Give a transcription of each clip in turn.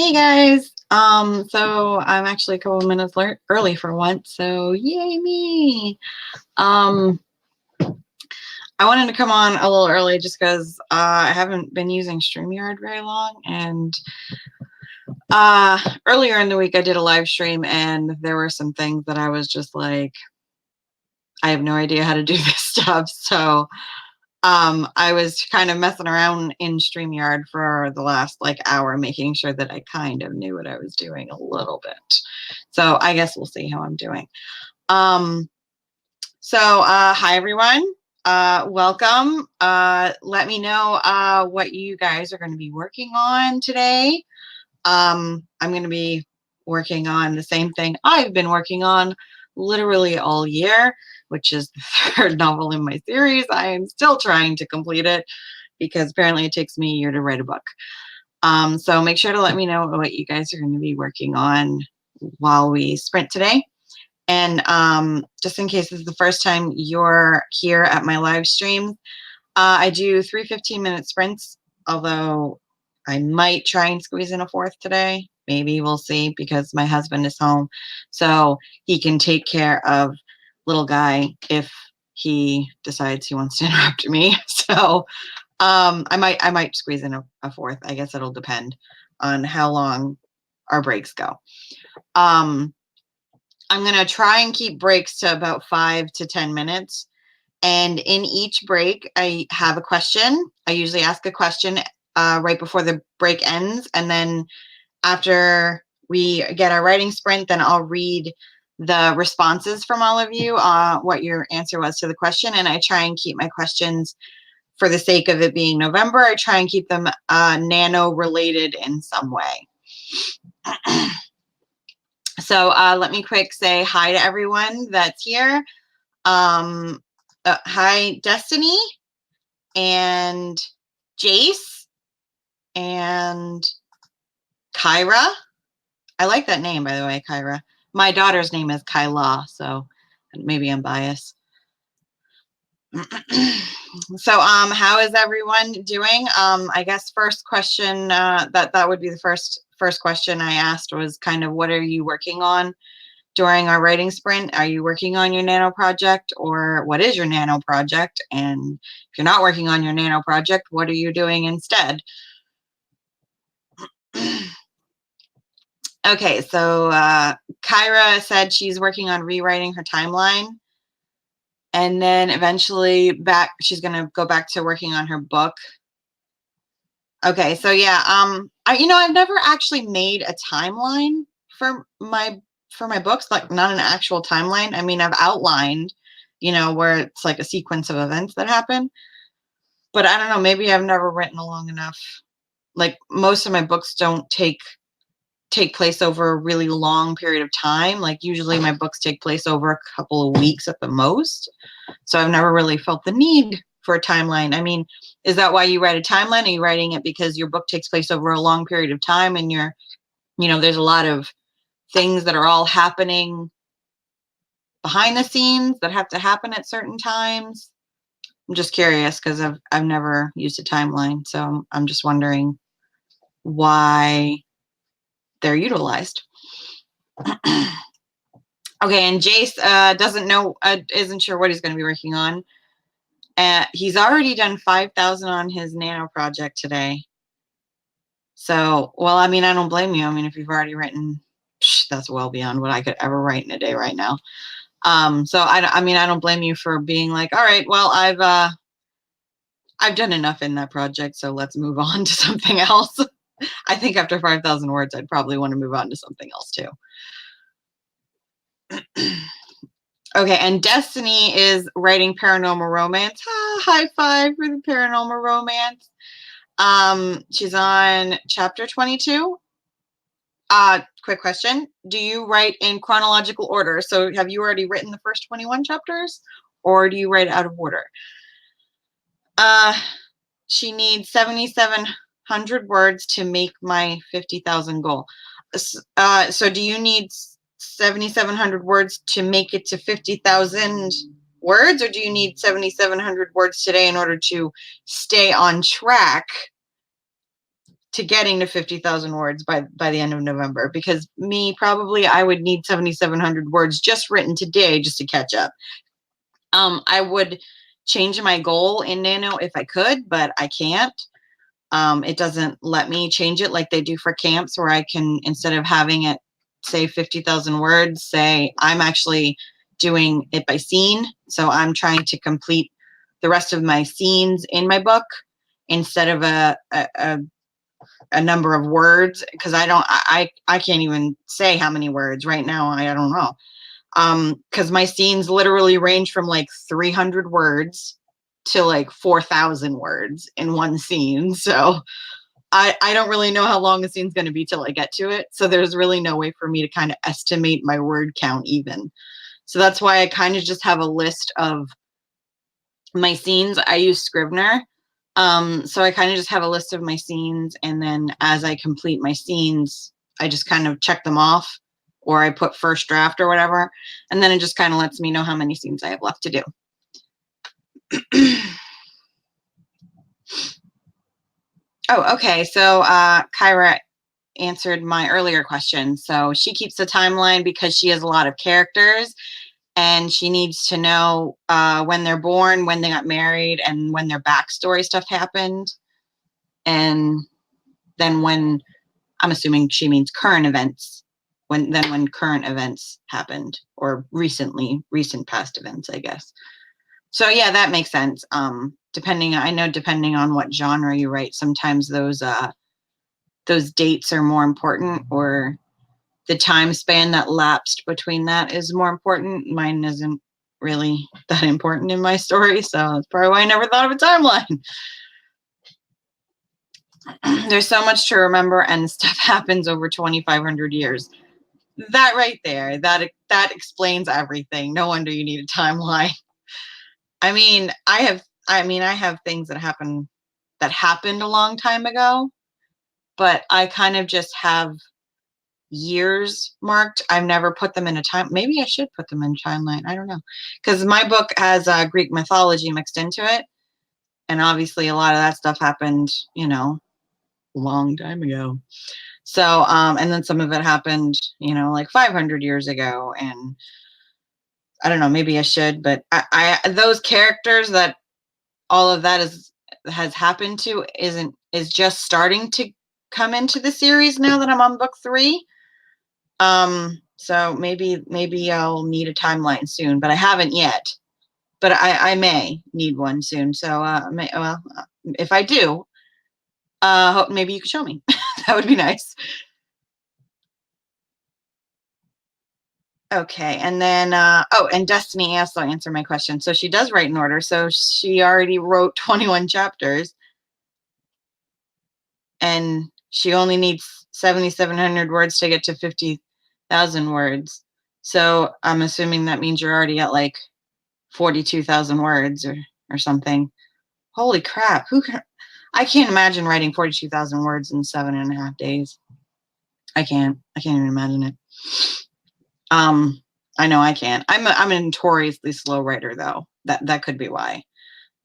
Hey guys. So I'm actually a couple minutes early for once, so yay me. Um, I wanted to come on a little early just because I haven't been using StreamYard very long, and earlier in the week I did a live stream, and there were some things that I was just like, I have no idea how to do this stuff. So I was kind of messing around in StreamYard for the last like hour, making sure that I kind of knew what I was doing a little bit. So I guess we'll see how I'm doing. Hi everyone. Welcome. Let me know what you guys are going to be working on today. I'm going to be working on the same thing I've been working on literally all year, which is the third novel in my series. I am still trying to complete it because apparently it takes me a year to write a book. So make sure to let me know what you guys are going to be working on while we sprint today. And just in case this is the first time you're here at my live stream, I do 3 15-minute sprints, although I might try and squeeze in a fourth today. Maybe we'll see, because my husband is home, so he can take care of little guy if he decides he wants to interrupt me. So I might squeeze in a fourth. I guess it'll depend on how long our breaks go. I'm going to try and keep breaks to about 5 to 10 minutes. And in each break, I have a question. I usually ask a question right before the break ends. And then after we get our writing sprint, then I'll read the responses from all of you, what your answer was to the question. And I try and keep my questions, for the sake of it being November, I try and keep them Nano related in some way. So let me quick say hi to everyone that's here. Hi, Destiny and Jace and Kyra. I like that name, by the way, Kyra. My daughter's name is Kyla, so maybe I'm biased. So how is everyone doing? I guess first question, that would be the first question I asked was kind of, what are you working on during our writing sprint? Are you working on your Nano project, or what is your Nano project? And if you're not working on your Nano project, what are you doing instead? Okay, so Kyra said she's working on rewriting her timeline, and then eventually she's going to go back to working on her book. Okay, so yeah, I've never actually made a timeline for my books, like not an actual timeline. I mean, I've outlined, where it's like a sequence of events that happen, but I don't know, maybe I've never written a long enough. Like, most of my books don't take place over a really long period of time. Like, usually my books take place over a couple of weeks at the most. So I've never really felt the need for a timeline. I mean, is that why you write a timeline? Are you writing it because your book takes place over a long period of time, and there's a lot of things that are all happening behind the scenes that have to happen at certain times? I'm just curious, because I've never used a timeline, so I'm just wondering why they're utilized. Okay, and Jace doesn't know, isn't sure what he's going to be working on. He's already done 5,000 on his Nano project today. So, well, I mean, I don't blame you. I mean, if you've already written, that's well beyond what I could ever write in a day right now. So I mean, I don't blame you for being like, all right, well, I've done enough in that project, so let's move on to something else. I think after 5,000 words, I'd probably want to move on to something else too. Okay, and Destiny is writing paranormal romance. High five for the paranormal romance. She's on chapter 22. Quick question. Do you write in chronological order? So have you already written the first 21 chapters, or do you write out of order? She needs 7,700 words to make my 50,000 goal. So do you need 7,700 words to make it to 50,000 words, or do you need 7,700 words today in order to stay on track to getting to 50,000 words by the end of November, because probably I would need 7,700 words just written today just to catch up. I would change my goal in Nano if I could, but I can't. It doesn't let me change it like they do for camps, where I can, instead of having it say 50,000 words, say I'm actually doing it by scene. So I'm trying to complete the rest of my scenes in my book instead of a number of words, because I can't even say how many words right now. I don't know. Because my scenes literally range from like 300 words to like 4,000 words in one scene. So I don't really know how long a scene's going to be till I get to it. So there's really no way for me to kind of estimate my word count even. So that's why I kind of just have a list of my scenes. I use Scrivener. So I kind of just have a list of my scenes, and then as I complete my scenes, I just kind of check them off, or I put first draft or whatever, and then it just kind of lets me know how many scenes I have left to do. Oh, okay. So Kyra answered my earlier question. So she keeps the timeline because she has a lot of characters, and she needs to know when they're born, when they got married, and when their backstory stuff happened. And then when, I'm assuming she means current events, when current events happened, or recent past events, I guess. So yeah, that makes sense. Depending on what genre you write, sometimes those dates are more important, or the time span that lapsed between that is more important. Mine isn't really that important in my story, so that's probably why I never thought of a timeline. There's so much to remember, and stuff happens over 2,500 years. That right there, that explains everything. No wonder you need a timeline. I mean, I have things that happened a long time ago, but I kind of just have years marked. I've never put them in a time. Maybe I should put them in a timeline. I don't know, because my book has Greek mythology mixed into it, and obviously a lot of that stuff happened, a long time ago. So, and then some of it happened, like 500 years ago, and I don't know. Maybe I should, but I those characters that all of that has happened to is just starting to come into the series now that I'm on book 3. So maybe I'll need a timeline soon, but I haven't yet. But I may need one soon. So if I do, hope maybe you could show me. That would be nice. Okay, and then and Destiny also answered my question. So she does write in order. So she already wrote 21 chapters, and she only needs 7,700 words to get to 50,000 words. So I'm assuming that means you're already at like 42,000 words or something. Holy crap! I can't imagine writing 42,000 words in 7.5 days. I can't even imagine it. I know I can't. I'm a notoriously slow writer, though. That could be why.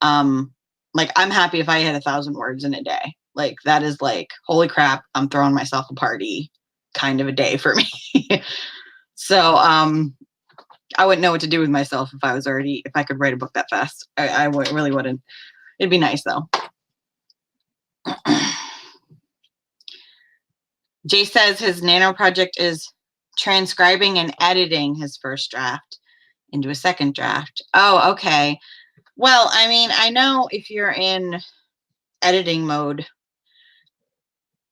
Like, I'm happy if I hit 1,000 words in a day. Like, that is like, holy crap, I'm throwing myself a party kind of a day for me. So I wouldn't know what to do with myself if I could write a book that fast. I really wouldn't. It'd be nice though. Jay says his Nano project is transcribing and editing his first draft into a second draft. Oh, okay. Well, I mean, I know if you're in editing mode,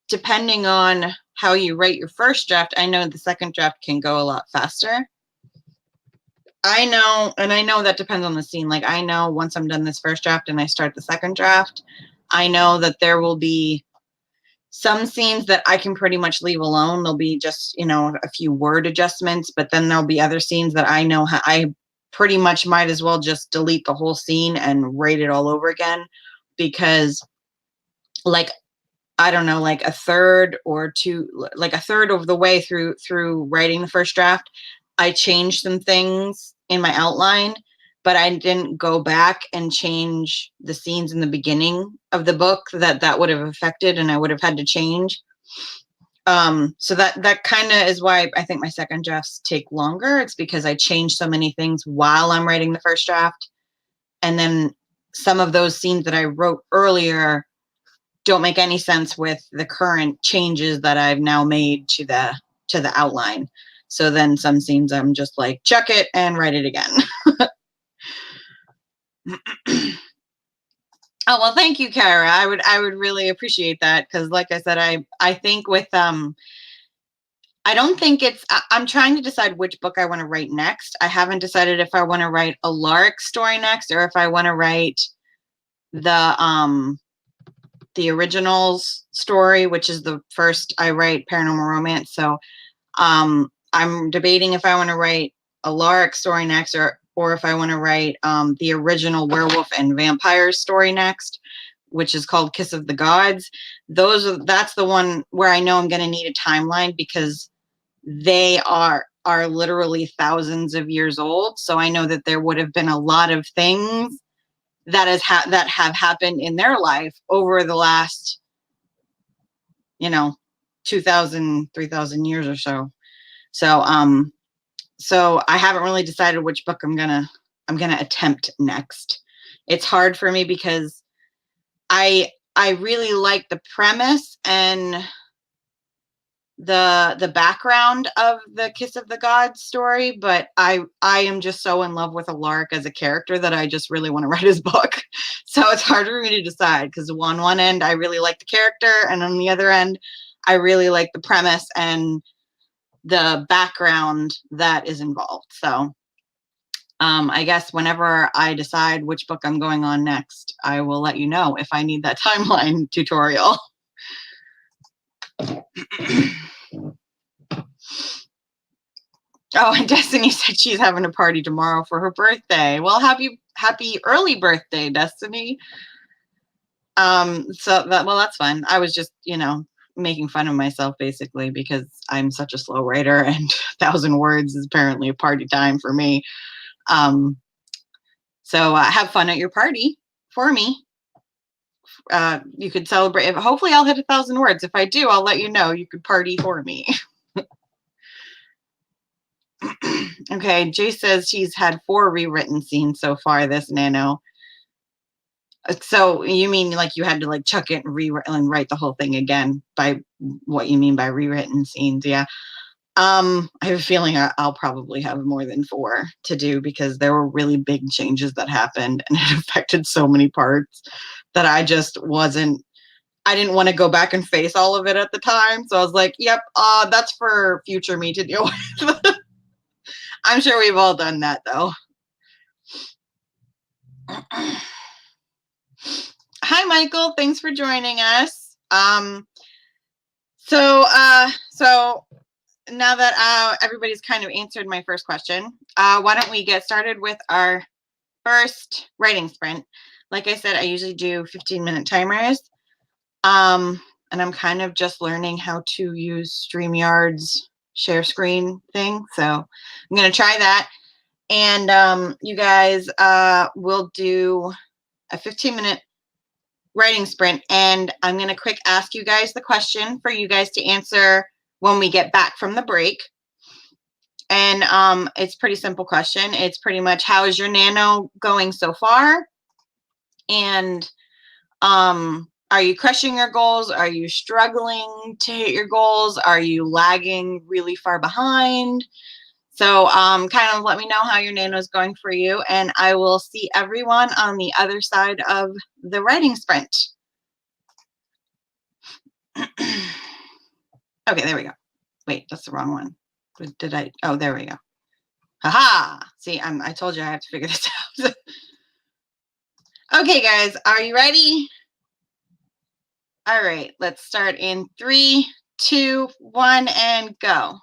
depending on how you write your first draft, I know the second draft can go a lot faster. I know that depends on the scene. Like, I know once I'm done this first draft and I start the second draft, I know that there will be some scenes that I can pretty much leave alone. There'll be just, a few word adjustments, but then there'll be other scenes that I know I pretty much might as well just delete the whole scene and write it all over again, because like, I don't know, like a third of the way through writing the first draft, I changed some things in my outline but I didn't go back and change the scenes in the beginning of the book that would have affected and I would have had to change. So that kind of is why I think my second drafts take longer. It's because I changed so many things while I'm writing the first draft. And then some of those scenes that I wrote earlier don't make any sense with the current changes that I've now made to the outline. So then some scenes I'm just like, chuck it and write it again. Oh, well, thank you, Kara. I would really appreciate that, because like I said, I think with I don't think I'm trying to decide which book I want to write next. I haven't decided if I want to write a Lark story next or if I want to write the originals story, which is the first I write paranormal romance. So I'm debating if I want to write a Lark story next or if I want to write the original werewolf and vampires story next, which is called Kiss of the Gods. That's the one where I know I'm going to need a timeline, because they are literally thousands of years old. So I know that there would have been a lot of things that have happened in their life over the last, 2,000, 3,000 years or so. So I haven't really decided which book I'm gonna attempt next. It's hard for me because I really like the premise and the background of the Kiss of the Gods story, but I am just so in love with Alaric as a character that I just really want to write his book. So it's hard for me to decide, because on one end I really like the character, and on the other end I really like the premise and the background that is involved. So I guess whenever I decide which book I'm going on next, I will let you know if I need that timeline tutorial. Oh, and Destiny said she's having a party tomorrow for her birthday. Well, happy early birthday, Destiny. That's fun. I was just, making fun of myself basically, because I'm such a slow writer and 1,000 words is apparently a party time for me. So have fun at your party for me. You could celebrate. Hopefully I'll hit 1,000 words. If I do, I'll let you know. You could party for me. Okay, Jay says he's had 4 rewritten scenes so far this Nano. So you mean like you had to like chuck it and write the whole thing again, by what you mean by rewritten scenes? Yeah. I have a feeling I'll probably have more than 4 to do, because there were really big changes that happened and it affected so many parts that I didn't want to go back and face all of it at the time. So I was like, yep, that's for future me to deal with. I'm sure we've all done that though. Hi, Michael. Thanks for joining us. So now that everybody's kind of answered my first question, why don't we get started with our first writing sprint? Like I said, I usually do 15-minute timers. And I'm kind of just learning how to use StreamYard's share screen thing. So I'm going to try that. And you guys will do a 15-minute writing sprint. And I'm going to quick ask you guys the question for you guys to answer when we get back from the break. And it's a pretty simple question. It's pretty much, how is your Nano going so far? And are you crushing your goals? Are you struggling to hit your goals? Are you lagging really far behind? So kind of let me know how your Nano is going for you, and I will see everyone on the other side of the writing sprint. Okay, there we go. Wait, that's the wrong one. Did I? Oh, there we go. Haha. See, I told you I have to figure this out. Okay, guys, are you ready? All right, let's start in 3, 2, 1, and go.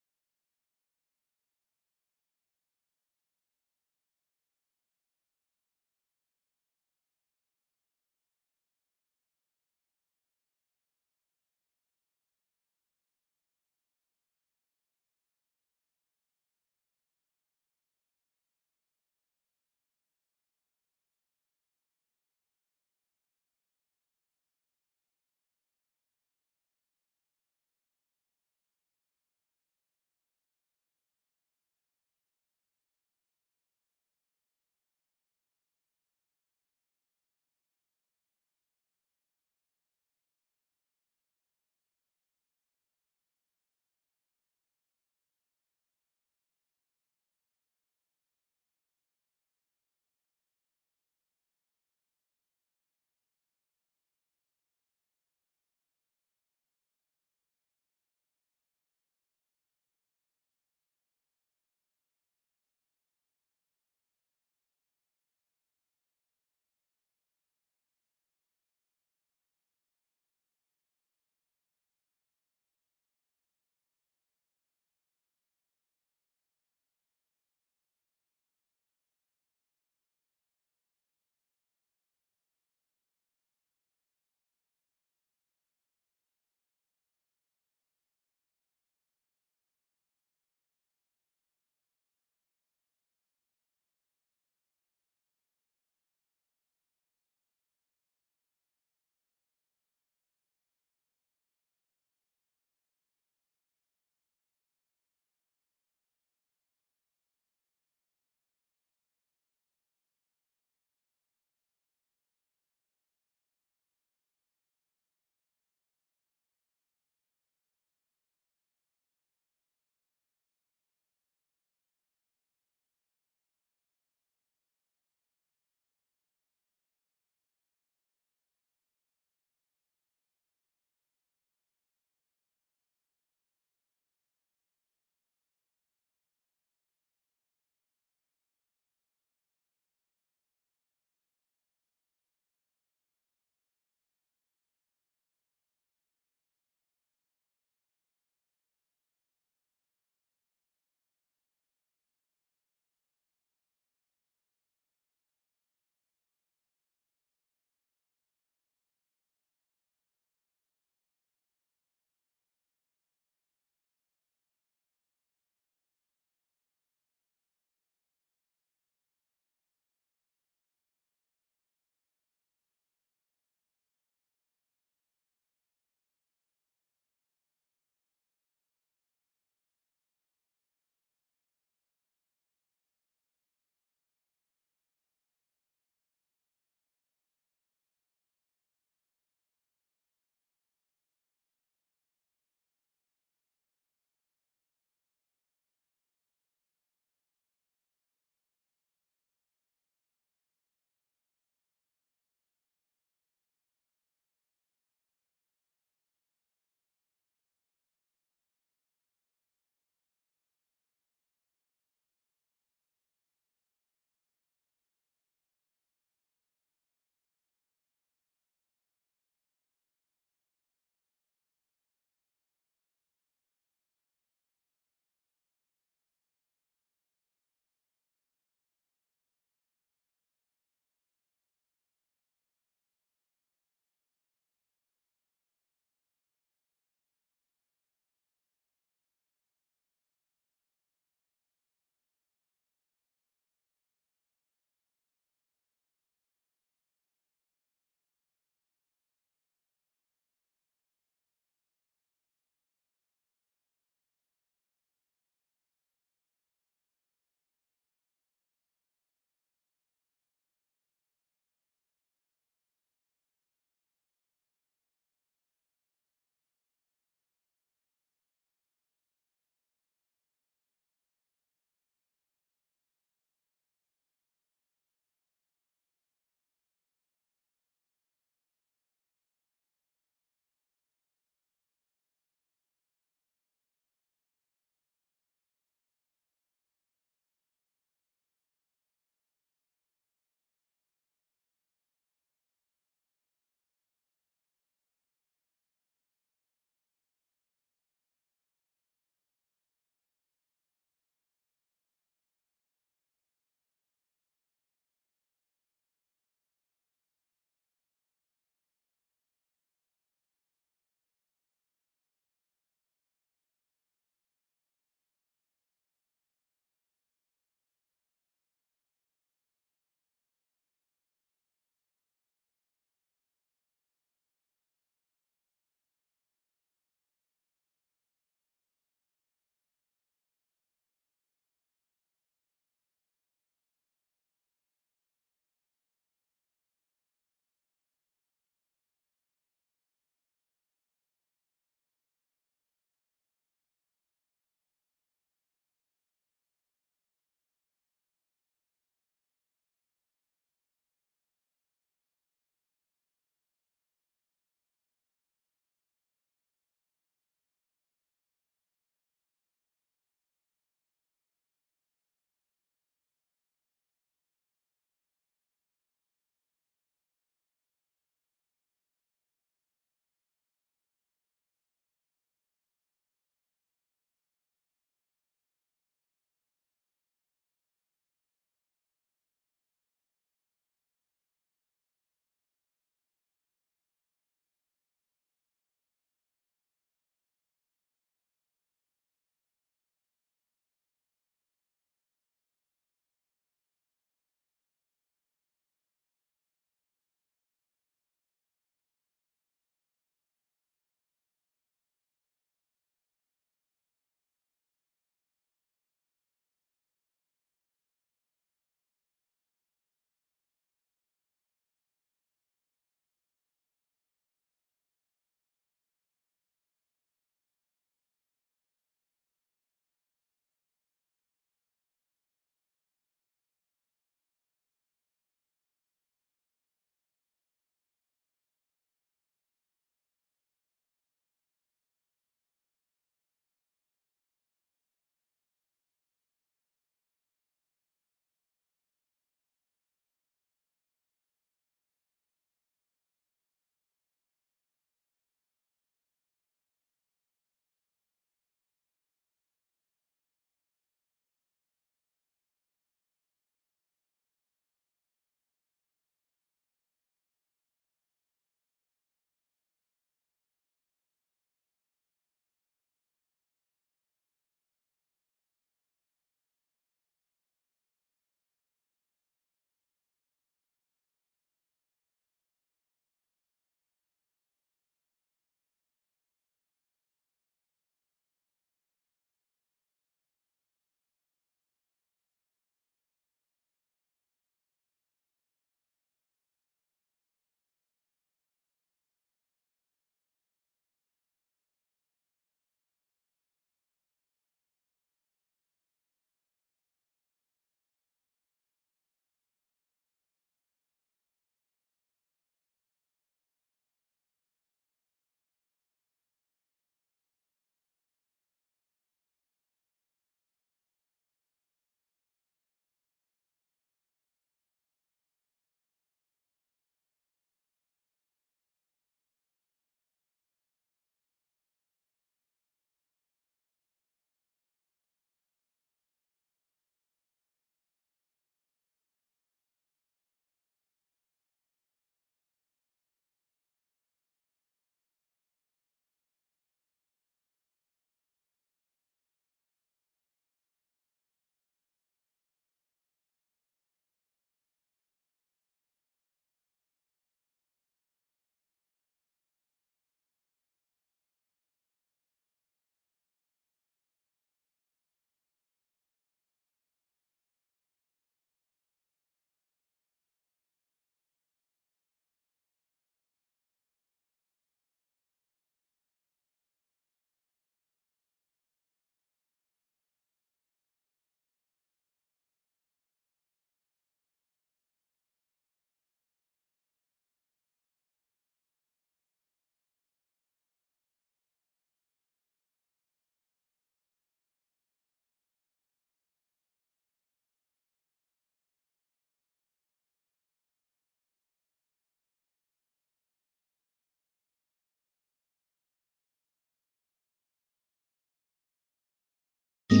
Okay,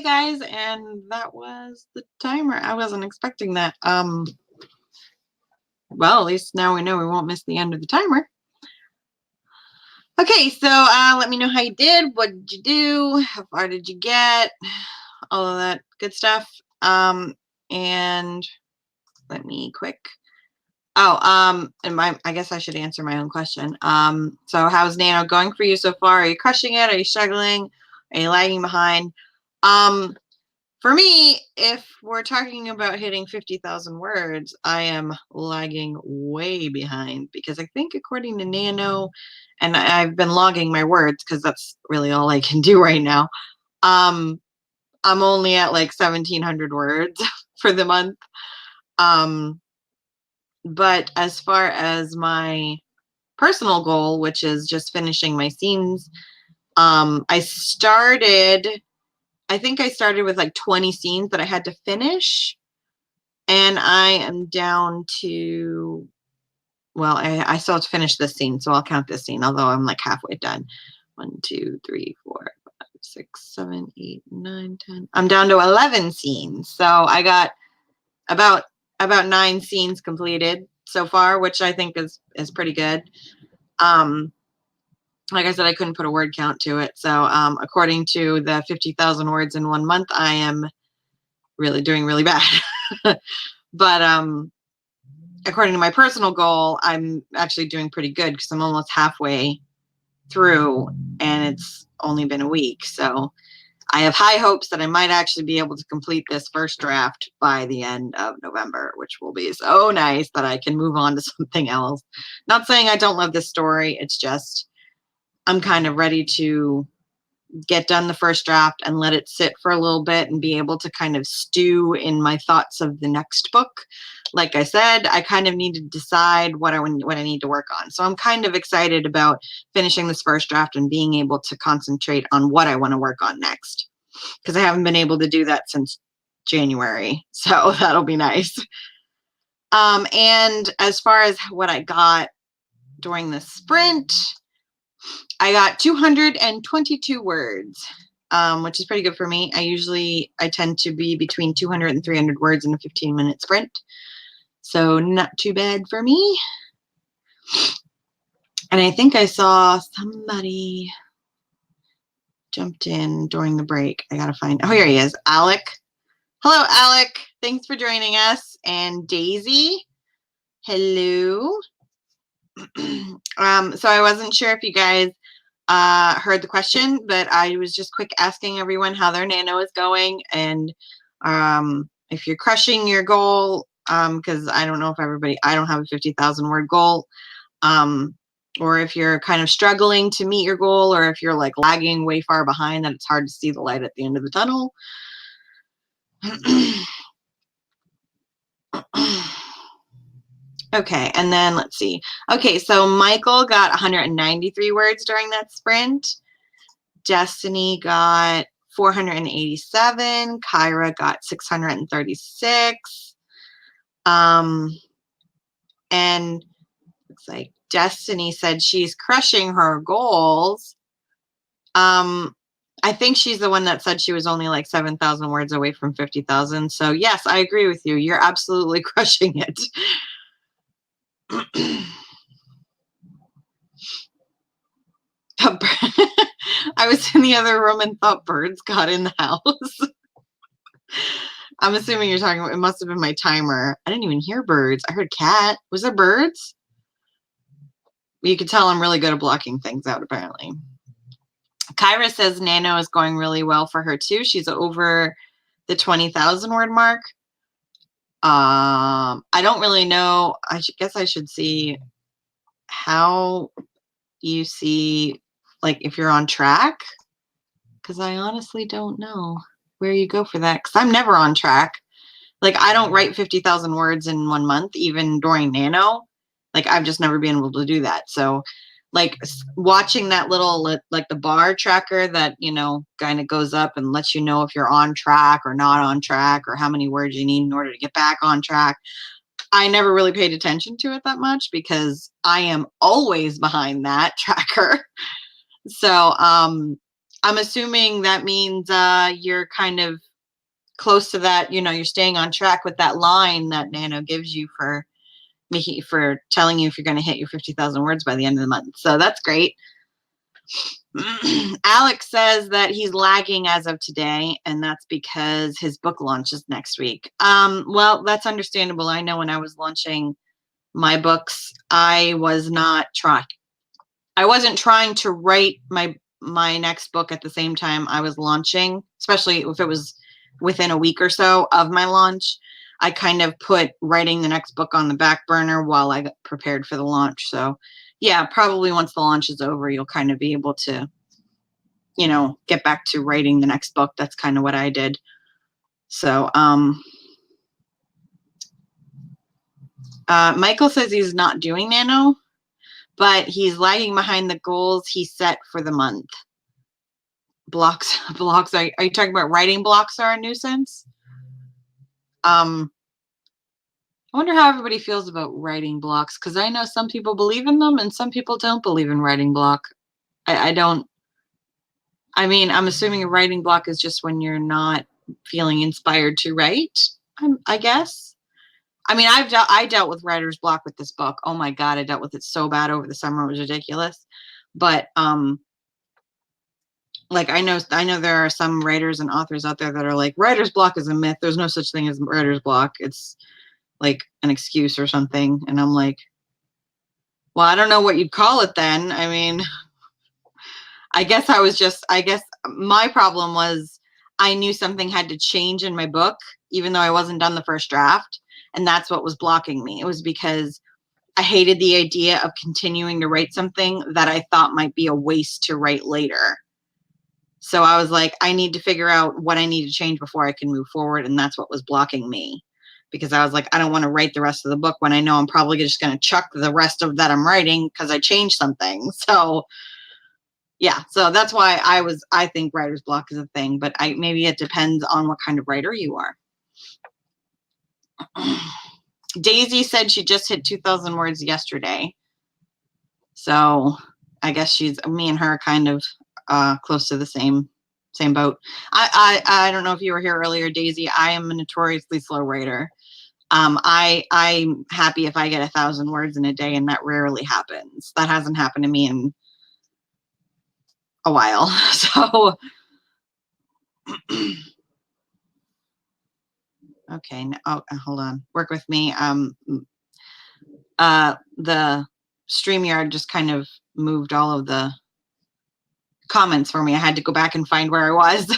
guys, and that was the timer. I wasn't expecting that. Well, at least now we know we won't miss the end of the timer. Okay, so let me know how you did. What did you do? How far did you get? All of that good stuff. And let me quick. Oh, and I guess I should answer my own question. So how's Nano going for you so far? Are you crushing it? Are you struggling? Are you lagging behind? For me, if we're talking about hitting 50,000 words, I am lagging way behind because I think according to Nano, and I've been logging my words because that's really all I can do right now. I'm only at like 1,700 words for the month. But as far as my personal goal, which is just finishing my scenes, I think I started with like 20 scenes that I had to finish. And I am down to, well, I still have to finish this scene, so I'll count this scene, although I'm like halfway done. 1, 2, 3, 4, 5, 6, 7, 8, 9, 10. I'm down to 11 scenes. So I got about 9 scenes completed so far, which I think is pretty good. Like I said, I couldn't put a word count to it. So according to the 50,000 words in 1 month, I am really doing really bad. But according to my personal goal, I'm actually doing pretty good because I'm almost halfway through and it's only been a week. So I have high hopes that I might actually be able to complete this first draft by the end of November, which will be so nice that I can move on to something else. Not saying I don't love this story. It's just I'm kind of ready to get done the first draft and let it sit for a little bit and be able to kind of stew in my thoughts of the next book. Like I said, I kind of need to decide what I need to work on. So I'm kind of excited about finishing this first draft and being able to concentrate on what I want to work on next, because I haven't been able to do that since January. So that'll be nice. And as far as what I got during the sprint, I got 222 words, which is pretty good for me. I tend to be between 200 and 300 words in a 15-minute sprint. So not too bad for me. And I think I saw somebody jumped in during the break. I gotta find, oh, here he is, Alec. Hello, Alec. Thanks for joining us. And Daisy, hello. So I wasn't sure if you guys heard the question, but I was just quick asking everyone how their Nano is going, and if you're crushing your goal, because I don't know if I don't have a 50,000 word goal, or if you're kind of struggling to meet your goal, or if you're like lagging way far behind that it's hard to see the light at the end of the tunnel. Okay, and then let's see. Okay, so Michael got 193 words during that sprint. Destiny got 487. Kyra got 636. And looks like Destiny said she's crushing her goals. I think she's the one that said she was only like 7,000 words away from 50,000. So yes, I agree with you. You're absolutely crushing it. I was in the other room and thought birds got in the house. I'm assuming you're talking about, it must have been my timer. I didn't even hear birds. I heard cat. Was there birds? You could tell I'm really good at blocking things out, apparently. Kyra says Nano is going really well for her too. She's over the 20,000 word mark. I don't really know. I guess I should see how you see, like, if you're on track, because I honestly don't know where you go for that, because I'm never on track. Like, I don't write 50,000 words in 1 month, even during Nano. Like, I've just never been able to do that. So like watching that little, like the bar tracker that, kind of goes up and lets you know if you're on track or not on track or how many words you need in order to get back on track. I never really paid attention to it that much because I am always behind that tracker. So I'm assuming that means you're kind of close to that, you're staying on track with that line that Nano gives you for telling you if you're going to hit your 50,000 words by the end of the month. So that's great. Alex says that he's lagging as of today, and that's because his book launches next week. Well, that's understandable. I know when I was launching my books, I wasn't trying to write my next book at the same time I was launching, especially if it was within a week or so of my launch. I kind of put writing the next book on the back burner while I got prepared for the launch. So yeah, probably once the launch is over, you'll kind of be able to, get back to writing the next book. That's kind of what I did. So, Michael says he's not doing Nano, but he's lagging behind the goals he set for the month. Blocks, are you talking about writing blocks are a nuisance? I wonder how everybody feels about writing blocks, because I know some people believe in them and some people don't believe in writing block. I don't. I mean, I'm assuming a writing block is just when you're not feeling inspired to write, I guess. I mean, I dealt with writer's block with this book. Oh my God, I dealt with it so bad over the summer. It was ridiculous. But like I know there are some writers and authors out there that are like, writer's block is a myth. There's no such thing as writer's block. It's like an excuse or something. And I'm like, well, I don't know what you'd call it then. I mean, I guess my problem was I knew something had to change in my book, even though I wasn't done the first draft. And that's what was blocking me. It was because I hated the idea of continuing to write something that I thought might be a waste to write later. So I was like, I need to figure out what I need to change before I can move forward. And that's what was blocking me, because I was like, I don't want to write the rest of the book when I know I'm probably just going to chuck the rest of that I'm writing because I changed something. So yeah, so that's why I think writer's block is a thing, but maybe it depends on what kind of writer you are. Daisy said she just hit 2,000 words yesterday. So I guess me and her kind of close to the same boat. I don't know if you were here earlier, Daisy. I am a notoriously slow writer. I'm happy if I get 1,000 words in a day, and that rarely happens. That hasn't happened to me in a while. So okay. Oh, hold on. Work with me. The StreamYard just kind of moved all of the comments for me. I had to go back and find where I was.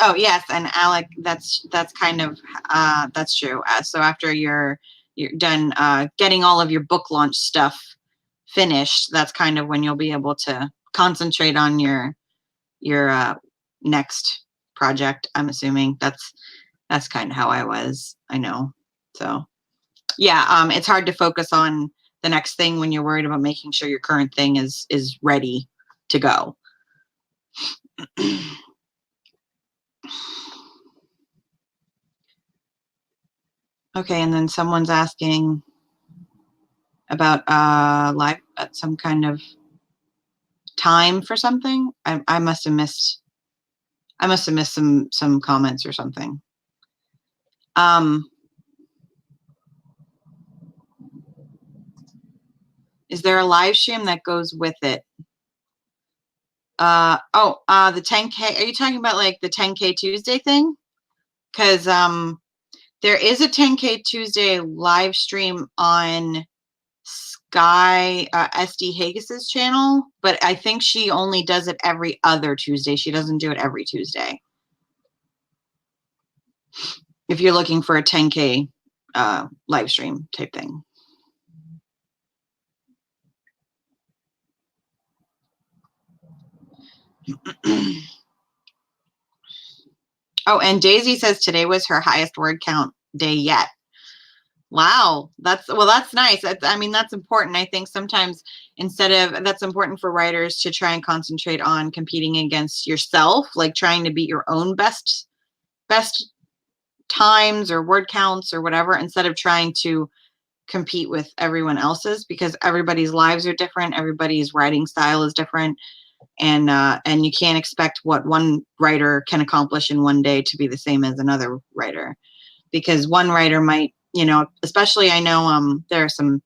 Oh yes, and Alec, that's kind of that's true. So after you're done getting all of your book launch stuff finished, that's kind of when you'll be able to concentrate on your next project. I'm assuming that's kind of how I was. I know. So yeah, it's hard to focus on the next thing when you're worried about making sure your current thing is ready to go. Okay, and then someone's asking about live some kind of time for something. I must have missed some comments or something. Is there a live stream that goes with it? The 10K. Are you talking about like the 10K Tuesday thing? Because there is a 10K Tuesday live stream on Sky SD Hagis's channel, but I think she only does it every other Tuesday. She doesn't do it every Tuesday. If you're looking for a 10K live stream type thing. Oh, and Daisy says today was her highest word count day yet. Wow, that's nice. I mean, that's important. I think sometimes that's important for writers to try and concentrate on competing against yourself, like trying to beat your own best times or word counts or whatever, instead of trying to compete with everyone else's, because everybody's lives are different, everybody's writing style is different, and you can't expect what one writer can accomplish in one day to be the same as another writer, because one writer might, especially I know there are some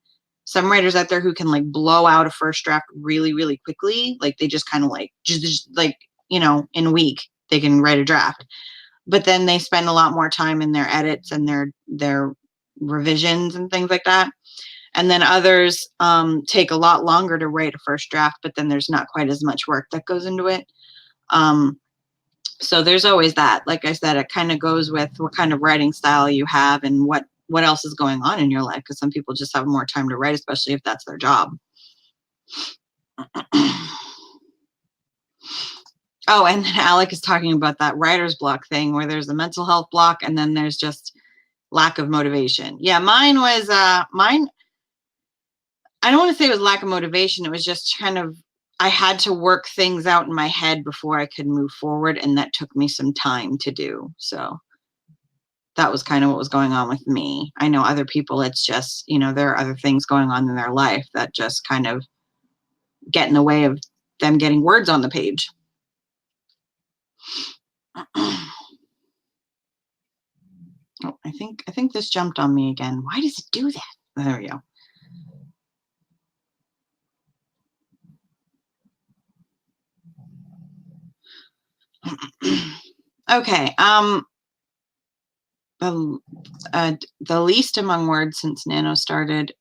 writers out there who can like blow out a first draft really really quickly, like they just kind of like just like in a week they can write a draft, but then they spend a lot more time in their edits and their revisions and things like that. And then others take a lot longer to write a first draft, but then there's not quite as much work that goes into it. Um, so there's always that. Like I said, it kind of goes with what kind of writing style you have and what else is going on in your life, because some people just have more time to write, especially if that's their job. Oh, and then Alec is talking about that writer's block thing where there's a mental health block and then there's just lack of motivation. Yeah, mine. I don't want to say it was lack of motivation. It was just kind of, I had to work things out in my head before I could move forward, and that took me some time to do. So that was kind of what was going on with me. I know other people, it's just, there are other things going on in their life that just kind of get in the way of them getting words on the page. Oh, I think this jumped on me again. Why does it do that? There we go. Okay. The least among words since Nano started,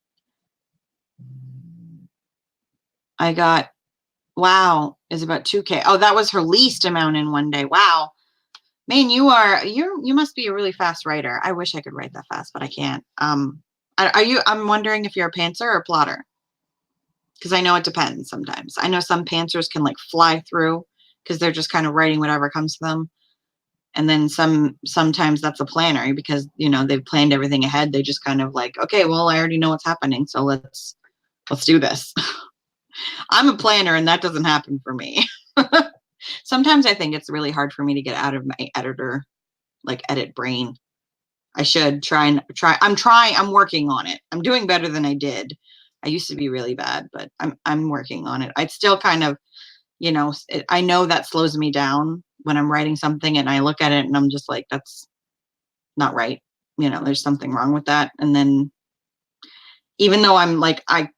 I got, wow, is about 2K. Oh, that was her least amount in one day. Wow. Man, you must be a really fast writer. I wish I could write that fast, but I can't. I'm wondering if you're a pantser or a plotter, because I know it depends sometimes. I know some pantsers can like fly through because they're just kind of writing whatever comes to them. And then sometimes that's a planner because, they've planned everything ahead. They just kind of like, okay, well, I already know what's happening, so let's do this. I'm a planner and that doesn't happen for me. Sometimes I think it's really hard for me to get out of my edit brain. I should try and try. I'm working on it. I'm doing better than I did. I used to be really bad, but I'm working on it. I'd still kind of, I know that slows me down when I'm writing something and I look at it and I'm just like, that's not right. There's something wrong with that. And then even though I'm like, I'm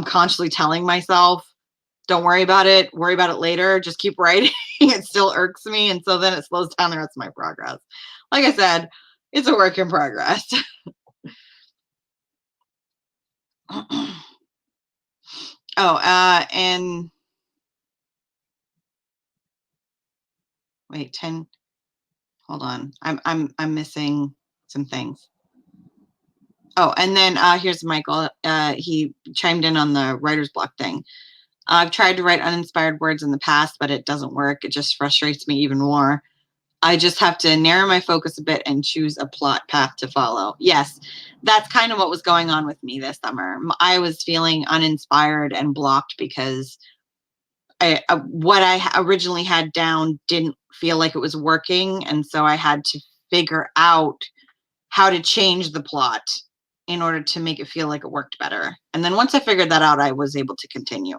constantly telling myself, don't worry about it, worry about it later, just keep writing. It still irks me. And so then it slows down the rest of my progress. Like I said, it's a work in progress. And wait, 10, hold on. I'm missing some things. Oh, and then here's Michael. He chimed in on the writer's block thing. I've tried to write uninspired words in the past, but it doesn't work. It just frustrates me even more. I just have to narrow my focus a bit and choose a plot path to follow. Yes, that's kind of what was going on with me this summer. I was feeling uninspired and blocked because what I originally had down didn't feel like it was working. And so I had to figure out how to change the plot in order to make it feel like it worked better. And then once I figured that out, I was able to continue.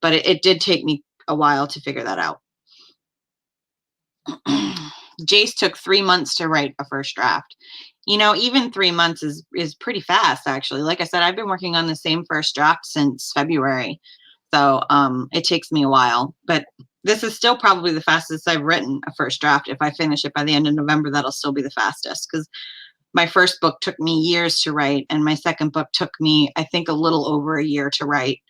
But it did take me a while to figure that out. Jace took 3 months to write a first draft. Even 3 months is pretty fast, actually. Like I said, I've been working on the same first draft since February. So it takes me a while. But this is still probably the fastest I've written a first draft. If I finish it by the end of November, that'll still be the fastest, because my first book took me years to write, and my second book took me, I think, a little over a year to write.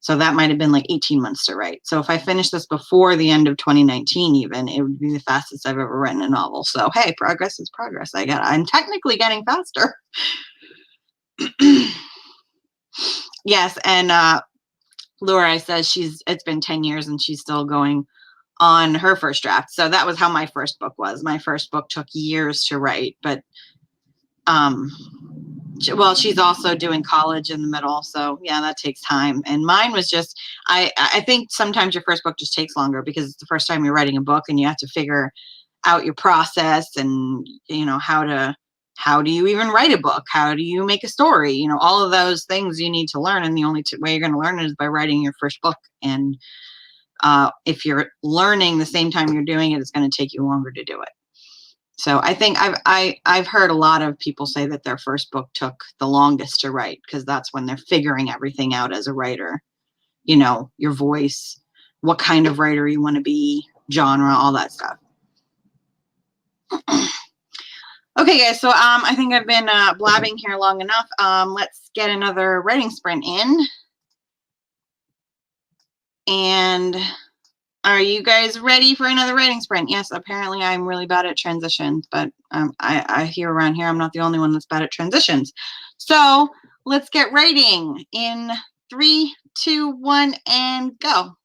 So that might have been like 18 months to write. So if I finish this before the end of 2019, even, it would be the fastest I've ever written a novel. So, hey, progress is progress. I'm technically getting faster. Yes. And Laura says it's been 10 years and she's still going on her first draft. So that was how my first book was. My first book took years to write, but Well, she's also doing college in the middle, so yeah, that takes time. And mine was just, I think sometimes your first book just takes longer because it's the first time you're writing a book and you have to figure out your process and how do you even write a book? How do you make a story? All of those things you need to learn, and the only way you're going to learn it is by writing your first book. And if you're learning the same time you're doing it, it's going to take you longer to do it. So I think I've heard a lot of people say that their first book took the longest to write because that's when they're figuring everything out as a writer. Your voice, what kind of writer you want to be, genre, all that stuff. Okay, guys. So I think I've been blabbing here long enough. Let's get another writing sprint in. And are you guys ready for another writing sprint? Yes, apparently I'm really bad at transitions, but I hear around here I'm not the only one that's bad at transitions. So let's get writing in 3, 2, 1, and go.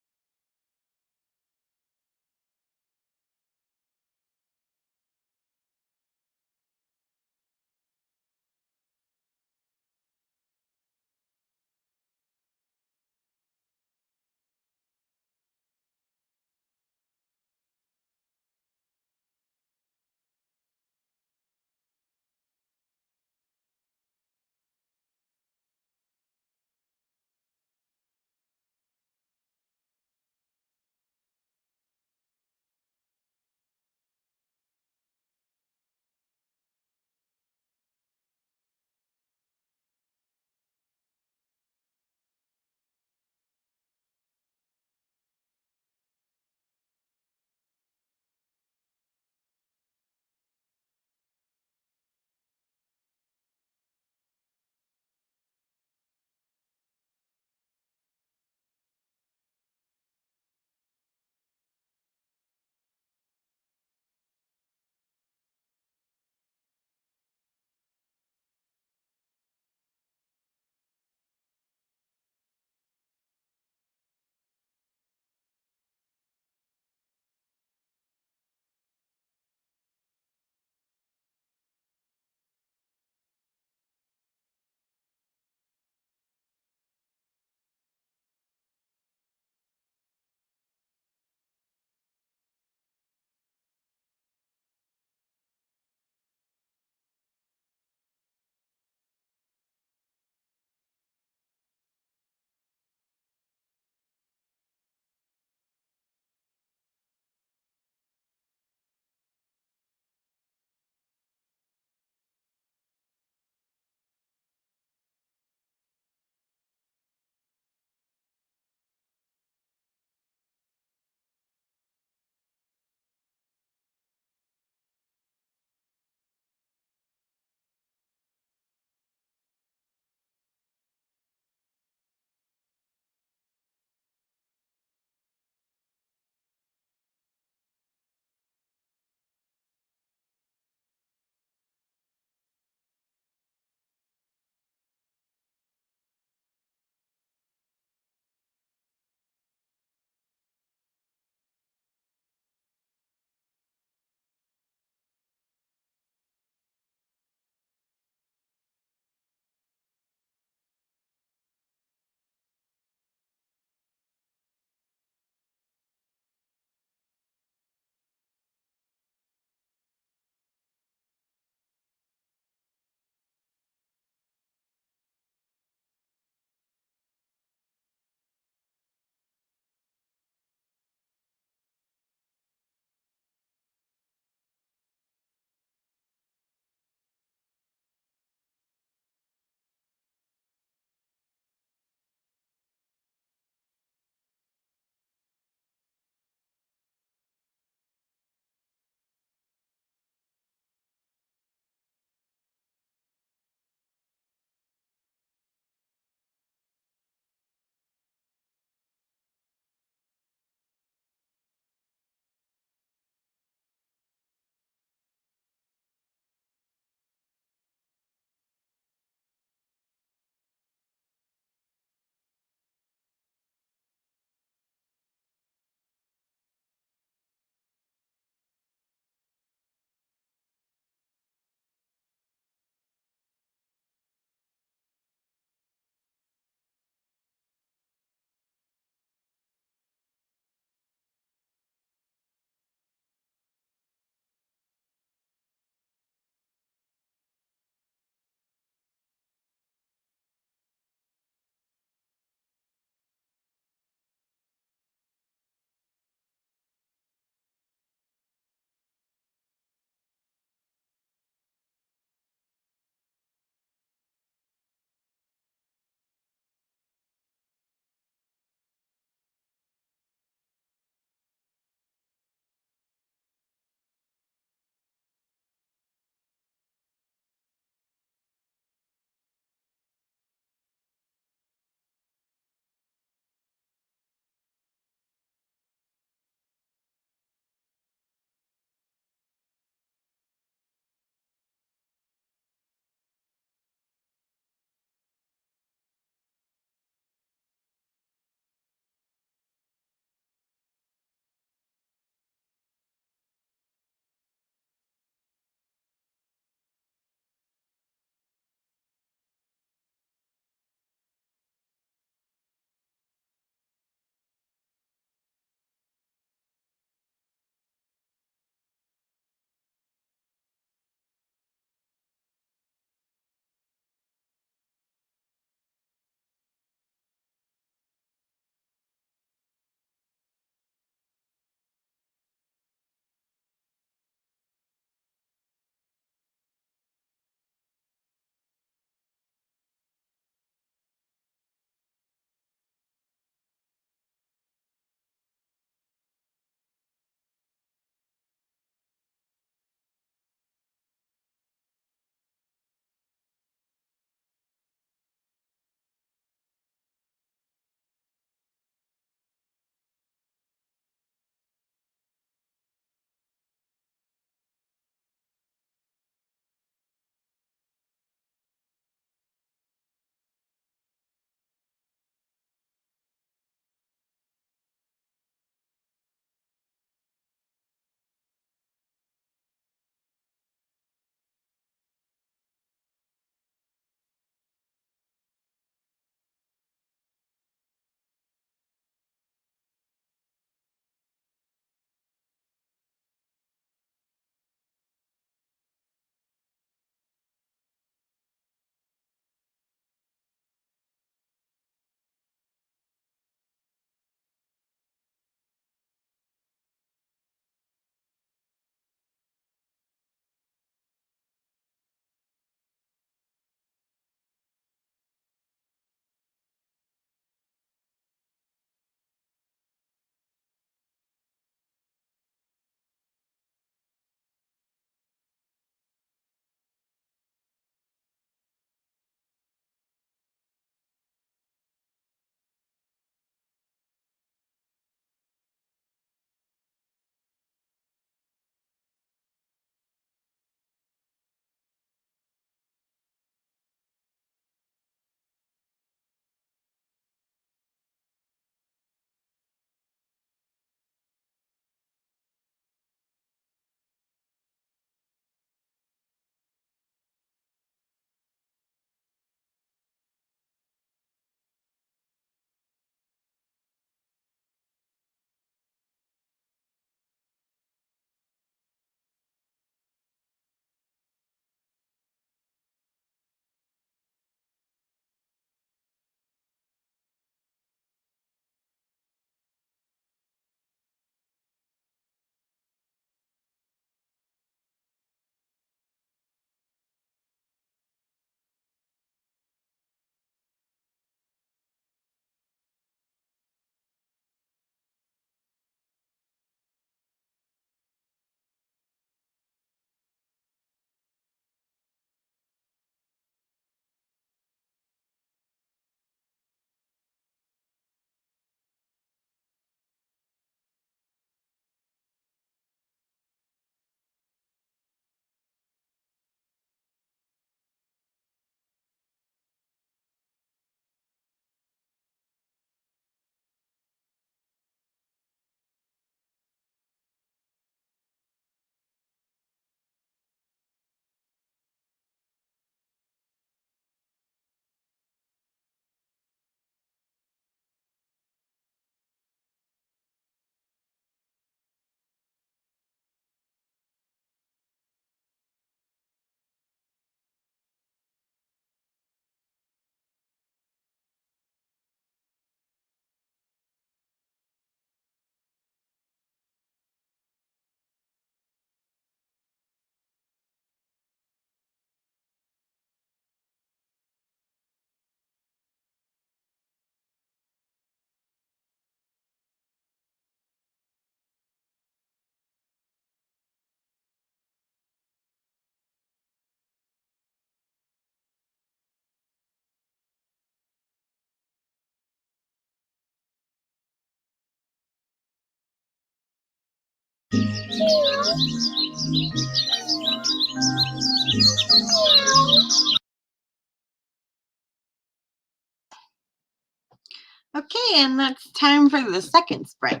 Okay, and that's time for the second sprite.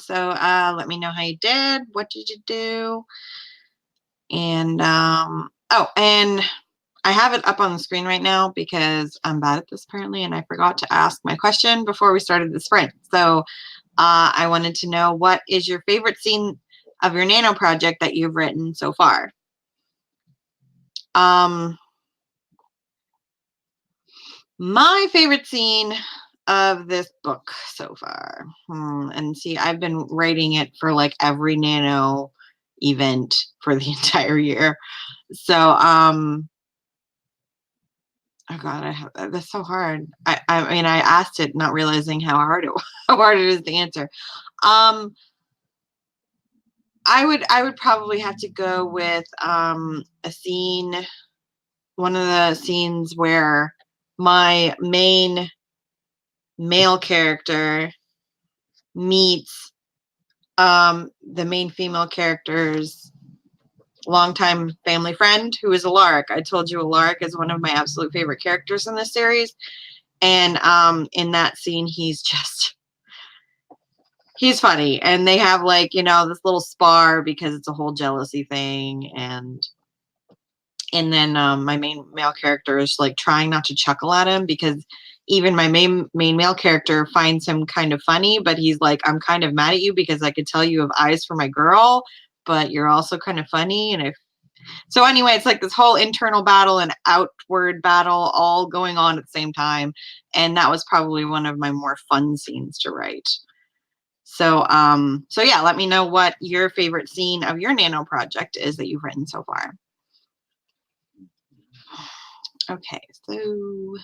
So let me know how you did. What did you do? And oh, and I have it up on the screen right now because I'm bad at this apparently, and I forgot to ask my question before we started the sprint. So I wanted to know, what is your favorite scene of your Nano project that you've written so far? My favorite scene of this book so far. And see, I've been writing it for like every Nano event for the entire year. So, oh God, that's so hard. I mean, I asked it not realizing how hard it how hard it is to answer. Um, I would probably have to go with a scene, one of the scenes where my main male character meets the main female character's longtime family friend, who is Alaric. I told you Alaric is one of my absolute favorite characters in this series. And in that scene, he's funny. And they have like, you know, this little spar because it's a whole jealousy thing. And then my main male character is like trying not to chuckle at him because even my main male character finds him kind of funny, but he's like, I'm kind of mad at you because I could tell you have eyes for my girl, but you're also kind of funny. And so anyway, it's like this whole internal battle and outward battle all going on at the same time. And that was probably one of my more fun scenes to write. So so yeah, let me know what your favorite scene of your Nano project is that you've written so far. Okay, so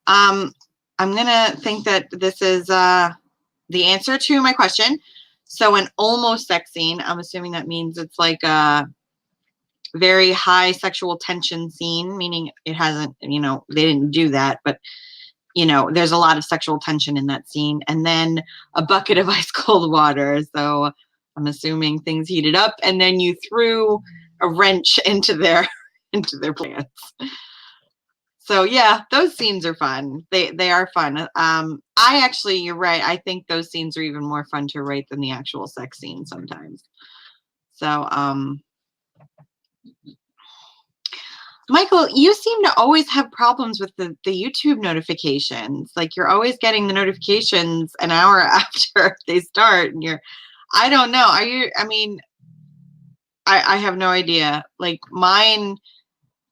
I'm gonna think that this is the answer to my question. So an almost sex scene, I'm assuming that means it's like a very high sexual tension scene, meaning it hasn't, you know, they didn't do that, but you know, there's a lot of sexual tension in that scene. And then a bucket of ice cold water. So I'm assuming things heated up, and then you threw a wrench into their plants. So yeah, those scenes are fun. They are fun. I actually, you're right. I think those scenes are even more fun to write than the actual sex scenes sometimes. So Michael, you seem to always have problems with the YouTube notifications. Like you're always getting the notifications an hour after they start, and I don't know. Are you? I mean, I have no idea. Like mine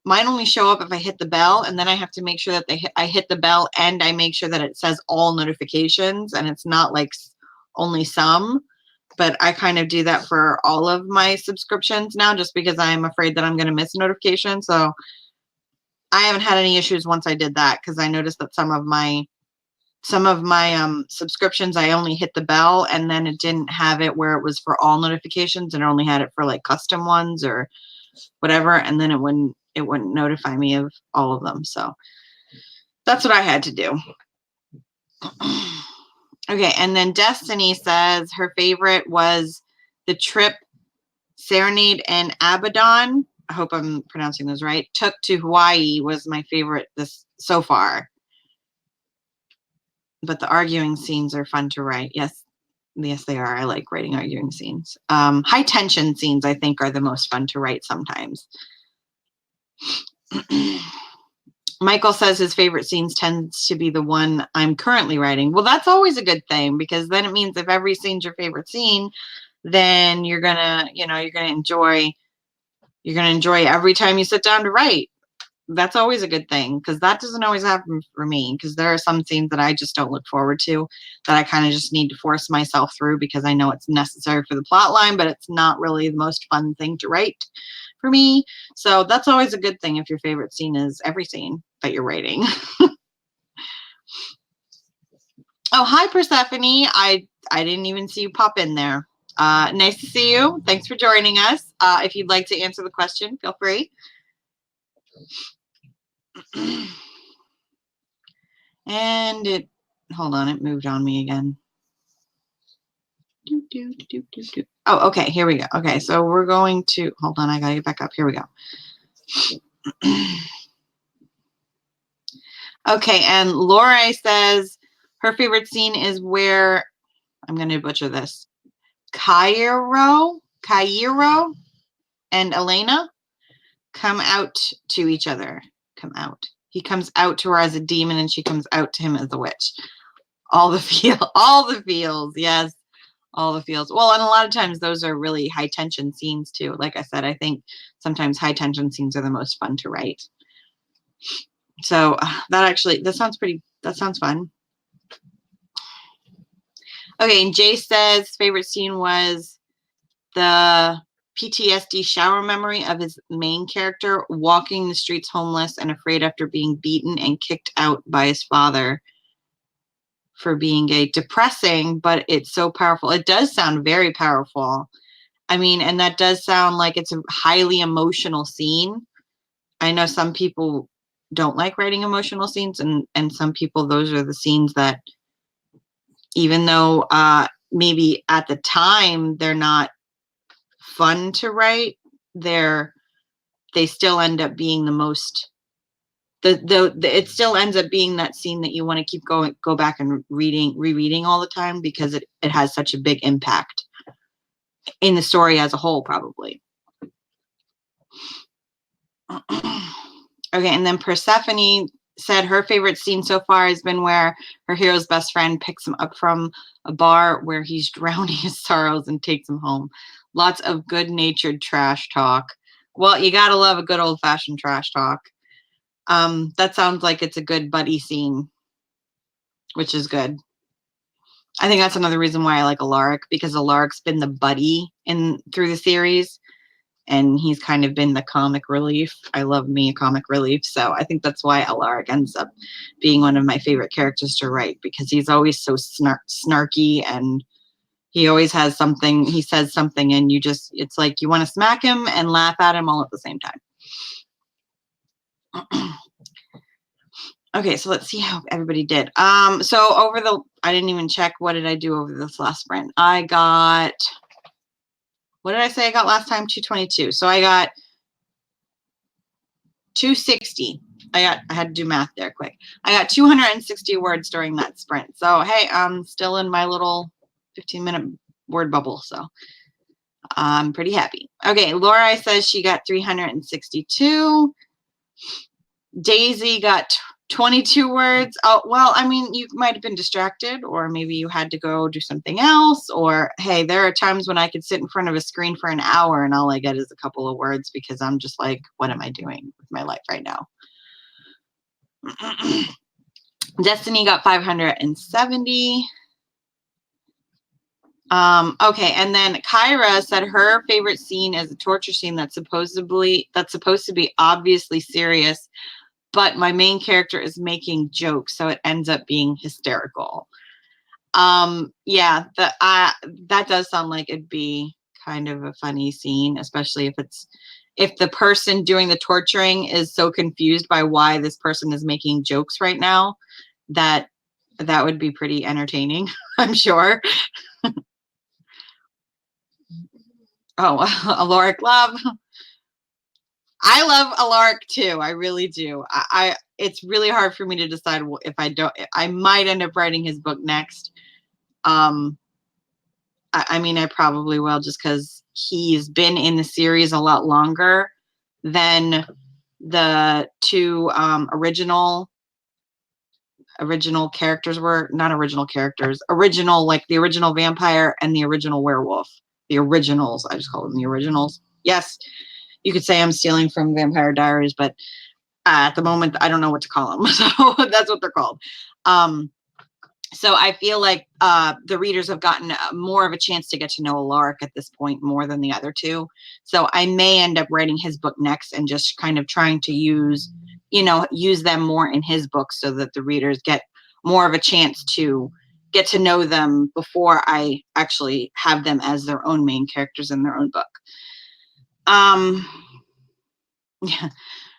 only show up if I hit the bell, and then I have to make sure that I hit the bell, and I make sure that it says all notifications, and it's not like only some. But I kind of do that for all of my subscriptions now, just because I'm afraid that I'm going to miss a notification. So I haven't had any issues once I did that, because I noticed that some of my subscriptions, I only hit the bell, and then it didn't have it where it was for all notifications, and it only had it for like custom ones or whatever, and then it wouldn't notify me of all of them. So that's what I had to do. Okay, and then Destiny says her favorite was the trip Serenade and Abaddon, I hope I'm pronouncing those right, took to Hawaii was my favorite this so far. But the arguing scenes are fun to write. Yes, they are. I like writing arguing scenes. High tension scenes, I think, are the most fun to write sometimes. Michael says his favorite scenes tends to be the one I'm currently writing. Well, that's always a good thing, because then it means if every scene's your favorite scene, then you're gonna enjoy every time you sit down to write. That's always a good thing, because that doesn't always happen for me, because there are some scenes that I just don't look forward to, that I kind of just need to force myself through because I know it's necessary for the plot line, but it's not really the most fun thing to write for me. So that's always a good thing if your favorite scene is every scene that you're writing. Oh, hi, Persephone. I didn't even see you pop in there. Nice to see you. Thanks for joining us. If you'd like to answer the question, feel free. And hold on, it moved on me again. Oh, okay, here we go. Okay, so we're going to, hold on, I gotta get back up. Here we go. Okay, and Lorelai says her favorite scene is where, I'm going to butcher this, Cairo and Elena come out to each other. Come out. He comes out to her as a demon and she comes out to him as a witch. All the feels, yes. All the feels. Well, and a lot of times those are really high tension scenes too. Like I said, I think sometimes high tension scenes are the most fun to write. So that sounds fun. Okay, and Jay says favorite scene was the PTSD shower memory of his main character walking the streets homeless and afraid after being beaten and kicked out by his father for being gay. Depressing, but it's so powerful. It does sound very powerful. I mean, and that does sound like it's a highly emotional scene. I know some people don't like writing emotional scenes, and some people, those are the scenes that, even though maybe at the time they're not fun to write, they still end up being the most, it still ends up being that scene that you want to go back and rereading all the time, because it has such a big impact in the story as a whole, probably. Okay, and then Persephone said her favorite scene so far has been where her hero's best friend picks him up from a bar where he's drowning his sorrows and takes him home. Lots of good-natured trash talk. Well, you gotta love a good old-fashioned trash talk. That sounds like it's a good buddy scene, which is good. I think that's another reason why I like Alaric, because Alaric's been the buddy through the series, and he's kind of been the comic relief. I love me a comic relief, so I think that's why Alaric ends up being one of my favorite characters to write, because he's always so snarky, and he always has something, he says something, and it's like you want to smack him and laugh at him all at the same time. Okay, so let's see how everybody did. So I didn't even check, what did I do over this last sprint? I got, what did I say I got last time? 222. So I got 260. I had to do math there quick. I got 260 words during that sprint. So, hey, I'm still in my little 15-minute word bubble, so I'm pretty happy. Okay, Laura says she got 362. Daisy got 22 words. Oh, well, I mean, you might have been distracted, or maybe you had to go do something else, or hey, there are times when I could sit in front of a screen for an hour and all I get is a couple of words, because I'm just like, what am I doing with my life right now? Destiny got 570. Okay, and then Kyra said her favorite scene is a torture scene that's supposed to be obviously serious, but my main character is making jokes, so it ends up being hysterical. Yeah, that does sound like it'd be kind of a funny scene, especially if the person doing the torturing is so confused by why this person is making jokes right now, that would be pretty entertaining, I'm sure. Oh, Alaric love. I love Alaric too. I really do. It's really hard for me to decide if I might end up writing his book next. I mean, I probably will, just because he's been in the series a lot longer than the two original characters were. Not original characters. Like the original vampire and the original werewolf. The originals. I just call them the originals. Yes, you could say I'm stealing from Vampire Diaries, but at the moment, I don't know what to call them. So that's what they're called. So I feel like the readers have gotten more of a chance to get to know Alaric at this point, more than the other two. So I may end up writing his book next and just kind of trying to use them more in his book, so that the readers get more of a chance to get to know them before I actually have them as their own main characters in their own book. Yeah.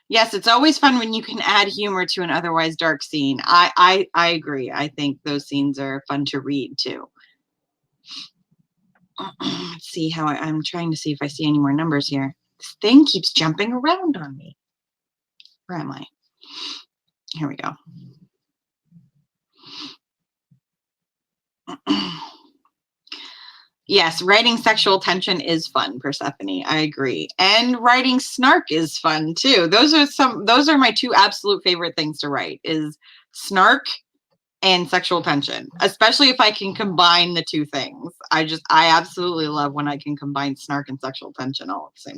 Yes, it's always fun when you can add humor to an otherwise dark scene. I agree. I think those scenes are fun to read too. Let's see how I'm trying to see if I see any more numbers here. This thing keeps jumping around on me. Where am I? Here we go. Yes, writing sexual tension is fun, Persephone. I agree. And writing snark is fun too. Those are my two absolute favorite things to write is snark and sexual tension, especially if I can combine the two things. I absolutely love when I can combine snark and sexual tension all at the same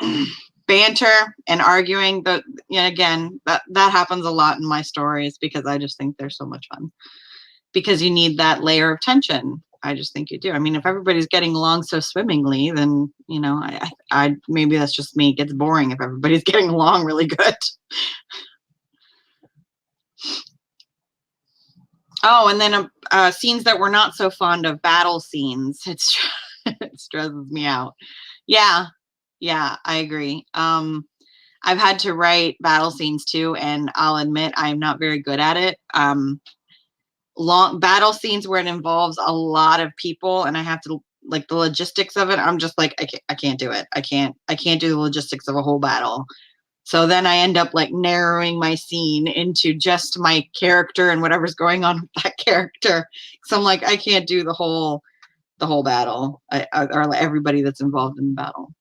time. Banter and arguing, but again, that happens a lot in my stories because I just think they're so much fun. Because you need that layer of tension. I just think you do. I mean, if everybody's getting along so swimmingly, then I maybe that's just me. It gets boring if everybody's getting along really good. Oh, and then scenes that we're not so fond of, battle scenes. It stresses me out. Yeah, yeah, I agree. I've had to write battle scenes too, and I'll admit I'm not very good at it. Long battle scenes where it involves a lot of people and I have to like the logistics of it. I'm just like I can't do it. I can't do the logistics of a whole battle. So then I end up like narrowing my scene into just my character and whatever's going on with that character. So I'm like I can't do the whole battle or everybody that's involved in the battle.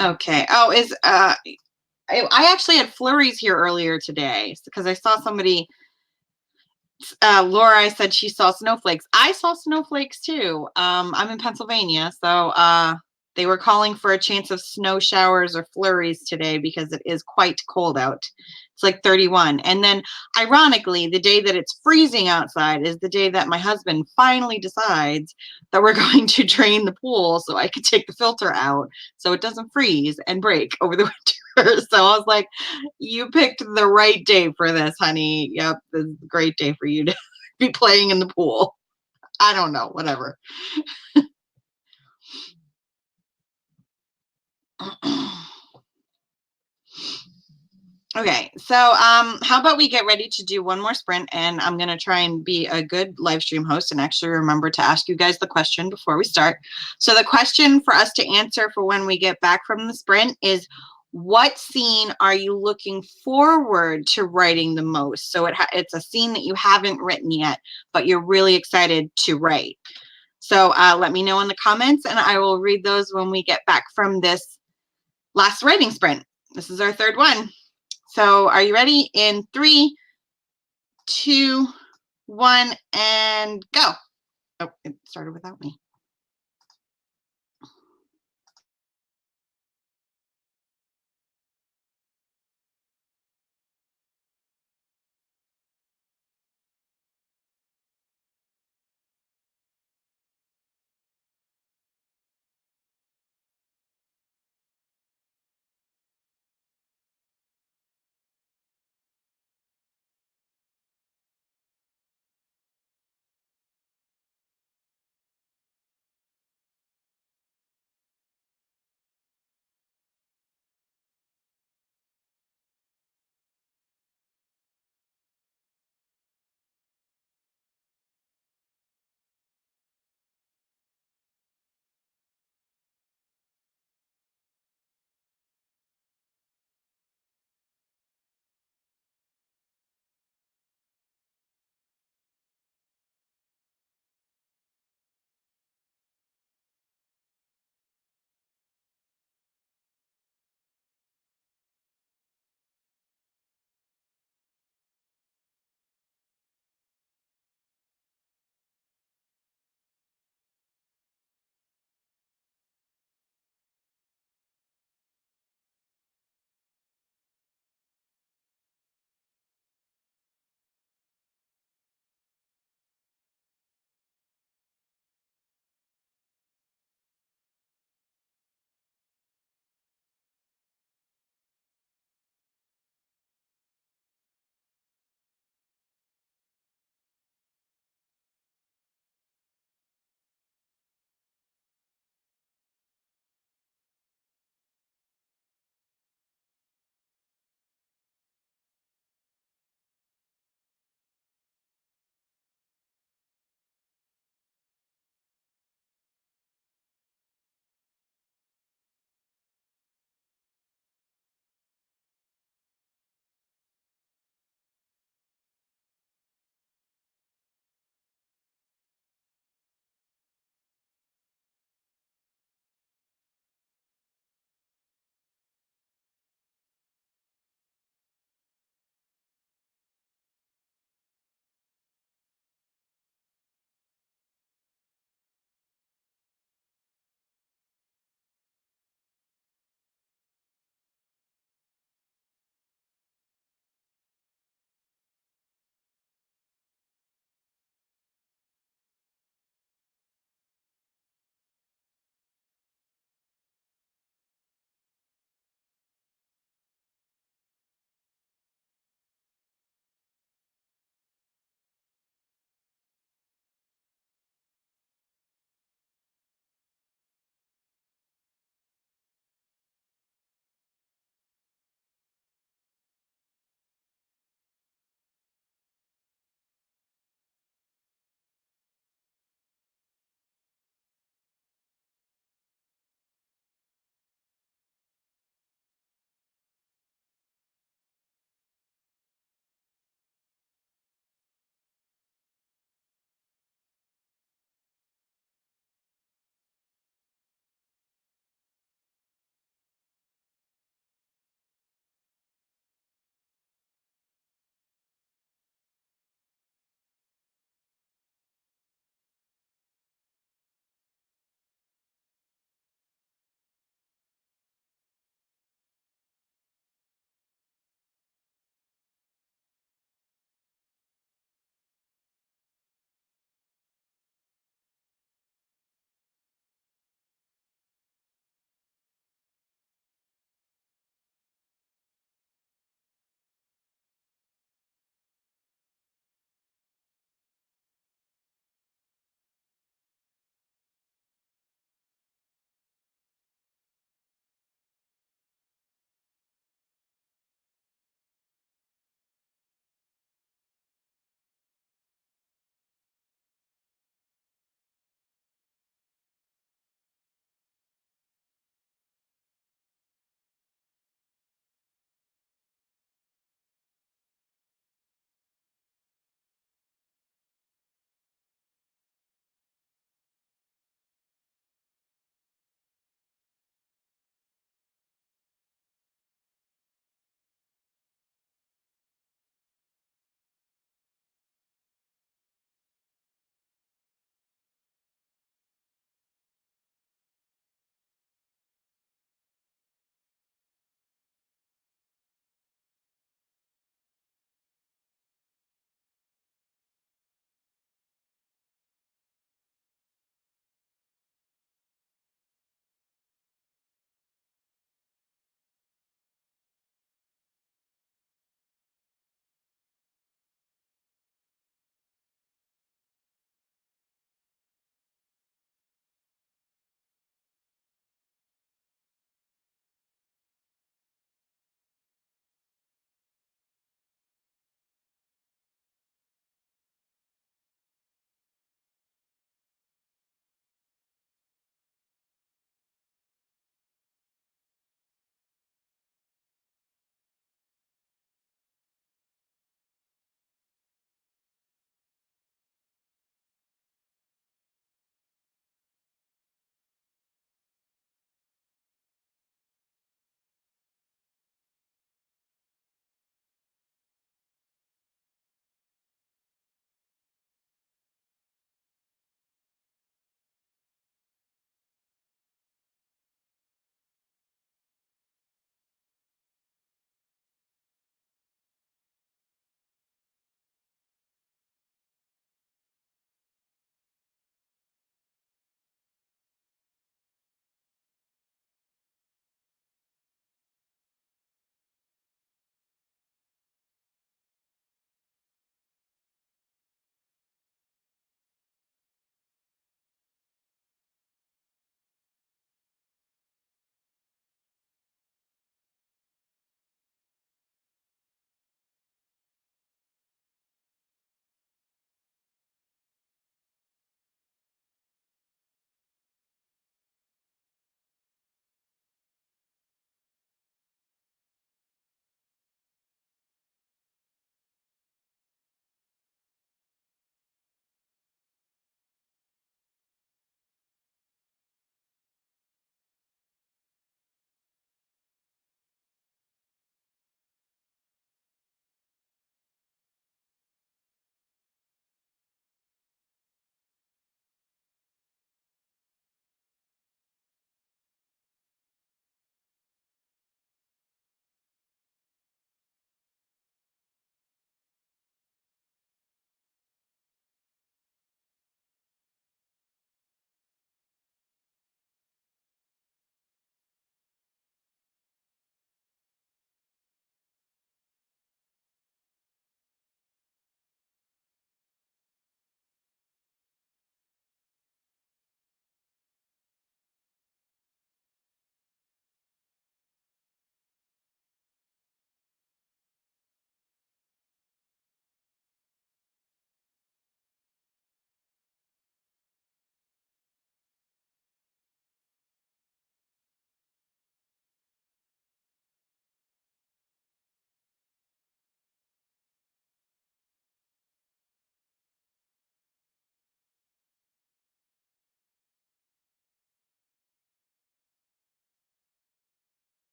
Okay. Oh, I actually had flurries here earlier today because I saw somebody Laura said she saw snowflakes. I saw snowflakes too. I'm in Pennsylvania, so they were calling for a chance of snow showers or flurries today because it is quite cold out. It's like 31. And then, ironically, the day that it's freezing outside is the day that my husband finally decides that we're going to drain the pool so I can take the filter out so it doesn't freeze and break over the winter. So I was like, you picked the right day for this, honey. Yep, this is a great day for you to be playing in the pool. I don't know, whatever. Okay, so how about we get ready to do one more sprint, and I'm gonna try and be a good live stream host and actually remember to ask you guys the question before we start. So the question for us to answer for when we get back from the sprint is, what scene are you looking forward to writing the most? So it's a scene that you haven't written yet, but you're really excited to write. So let me know in the comments, and I will read those when we get back from this last writing sprint. This is our third one. So are you ready? In 3, 2, 1, and go. Oh, it started without me.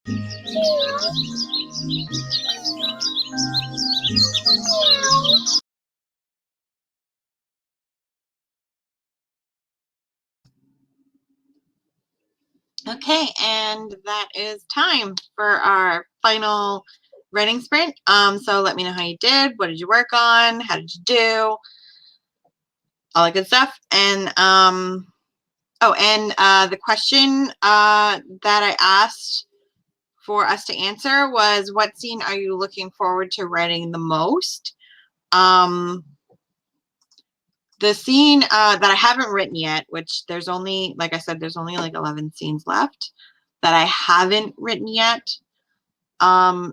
Okay, and that is time for our final writing sprint. So let me know how you did. What did you work on? How did you do? All that good stuff. And the question that I asked for us to answer was, what scene are you looking forward to writing the most? The scene that I haven't written yet, which there's only, like I said, there's only like 11 scenes left that I haven't written yet. And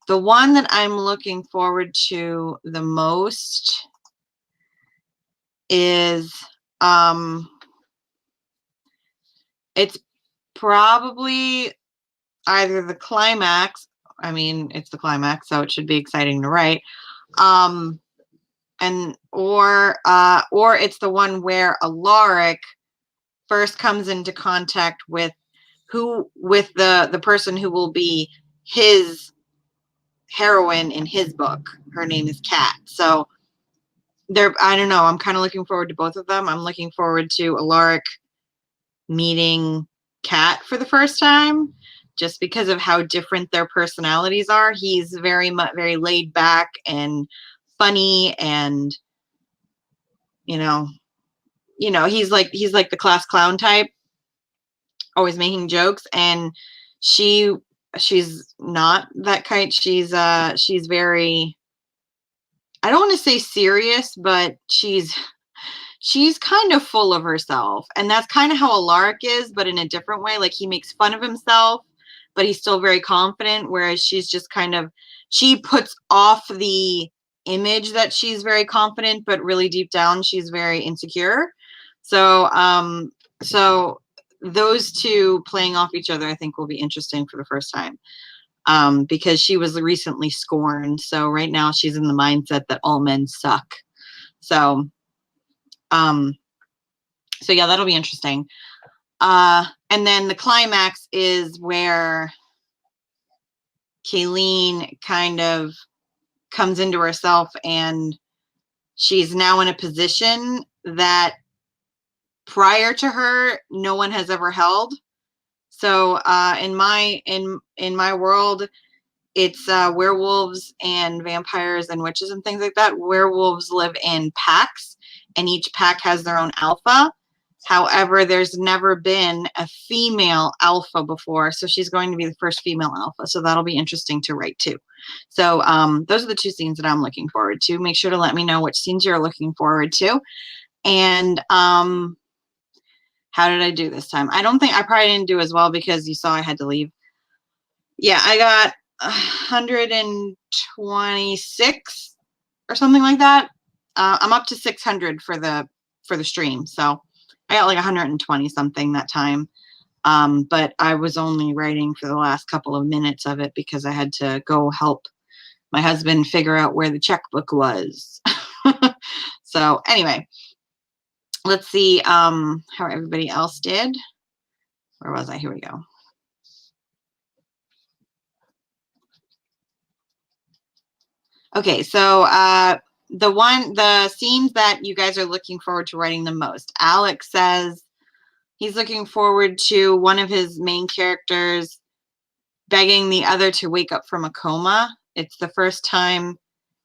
the one that I'm looking forward to the most is, it's probably either the climax. I mean, it's the climax, so it should be exciting to write. Or it's the one where Alaric first comes into contact with the person who will be his heroine in his book. Her name is Kat. So I don't know, I'm kind of looking forward to both of them. I'm looking forward to Alaric meeting Kat for the first time, just because of how different their personalities are. He's very laid back and funny, and you know, he's like the class clown type, always making jokes, and she's not that kind. She's very, I don't want to say serious, but she's kind of full of herself. And that's kind of how Alaric is, but in a different way. Like, he makes fun of himself, but he's still very confident, whereas she's just kind of, she puts off the image that she's very confident, but really deep down she's very insecure. So those two playing off each other, I think, will be interesting for the first time. Because she was recently scorned. So right now she's in the mindset that all men suck. So yeah, that'll be interesting. And then the climax is where Kayleen kind of comes into herself, and she's now in a position that prior to her, no one has ever held. So in my world, it's werewolves and vampires and witches and things like that. Werewolves live in packs, and each pack has their own alpha. However, there's never been a female alpha before, so she's going to be the first female alpha. So that'll be interesting to write too. So those are the two scenes that I'm looking forward to. Make sure to let me know which scenes you're looking forward to. And how did I do this time? I probably didn't do as well because you saw I had to leave. Yeah, I got 126 or something like that. I'm up to 600 for the stream, so I got like 120 something that time. But I was only writing for the last couple of minutes of it because I had to go help my husband figure out where the checkbook was. So anyway, let's see how everybody else did. Where was I? Here we go. Okay, so the scenes that you guys are looking forward to writing the most. Alex says he's looking forward to one of his main characters begging the other to wake up from a coma. It's the first time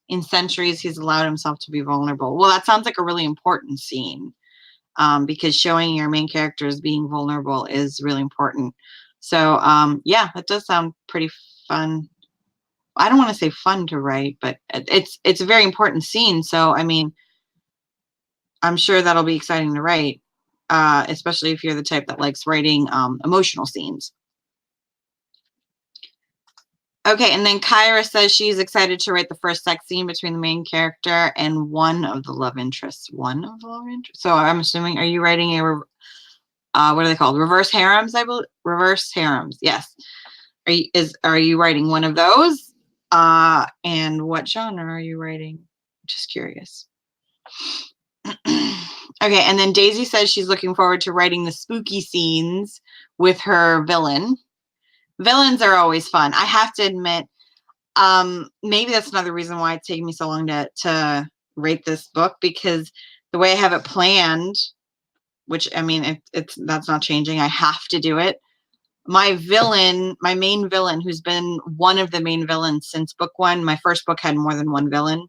in centuries he's allowed himself to be vulnerable. Well, that sounds like a really important scene, because showing your main characters being vulnerable is really important. So yeah, that does sound pretty fun. I don't want to say fun to write, but it's a very important scene. So I mean, I'm sure that'll be exciting to write, especially if you're the type that likes writing emotional scenes. Okay, and then Kyra says she's excited to write the first sex scene between the main character and one of the love interests. One of the love interests. So I'm assuming, are you writing a what are they called? Reverse harems, I believe. Reverse harems. Yes. Are you writing one of those? And what genre are you writing? Just curious. Okay, and then Daisy says she's looking forward to writing the spooky scenes with her villain. Villains are always fun. I have to admit, maybe that's another reason why it's taking me so long to rate this book, because the way I have it planned, which I mean, that's not changing. I have to do it. My main villain, who's been one of the main villains since book one, my first book had more than one villain.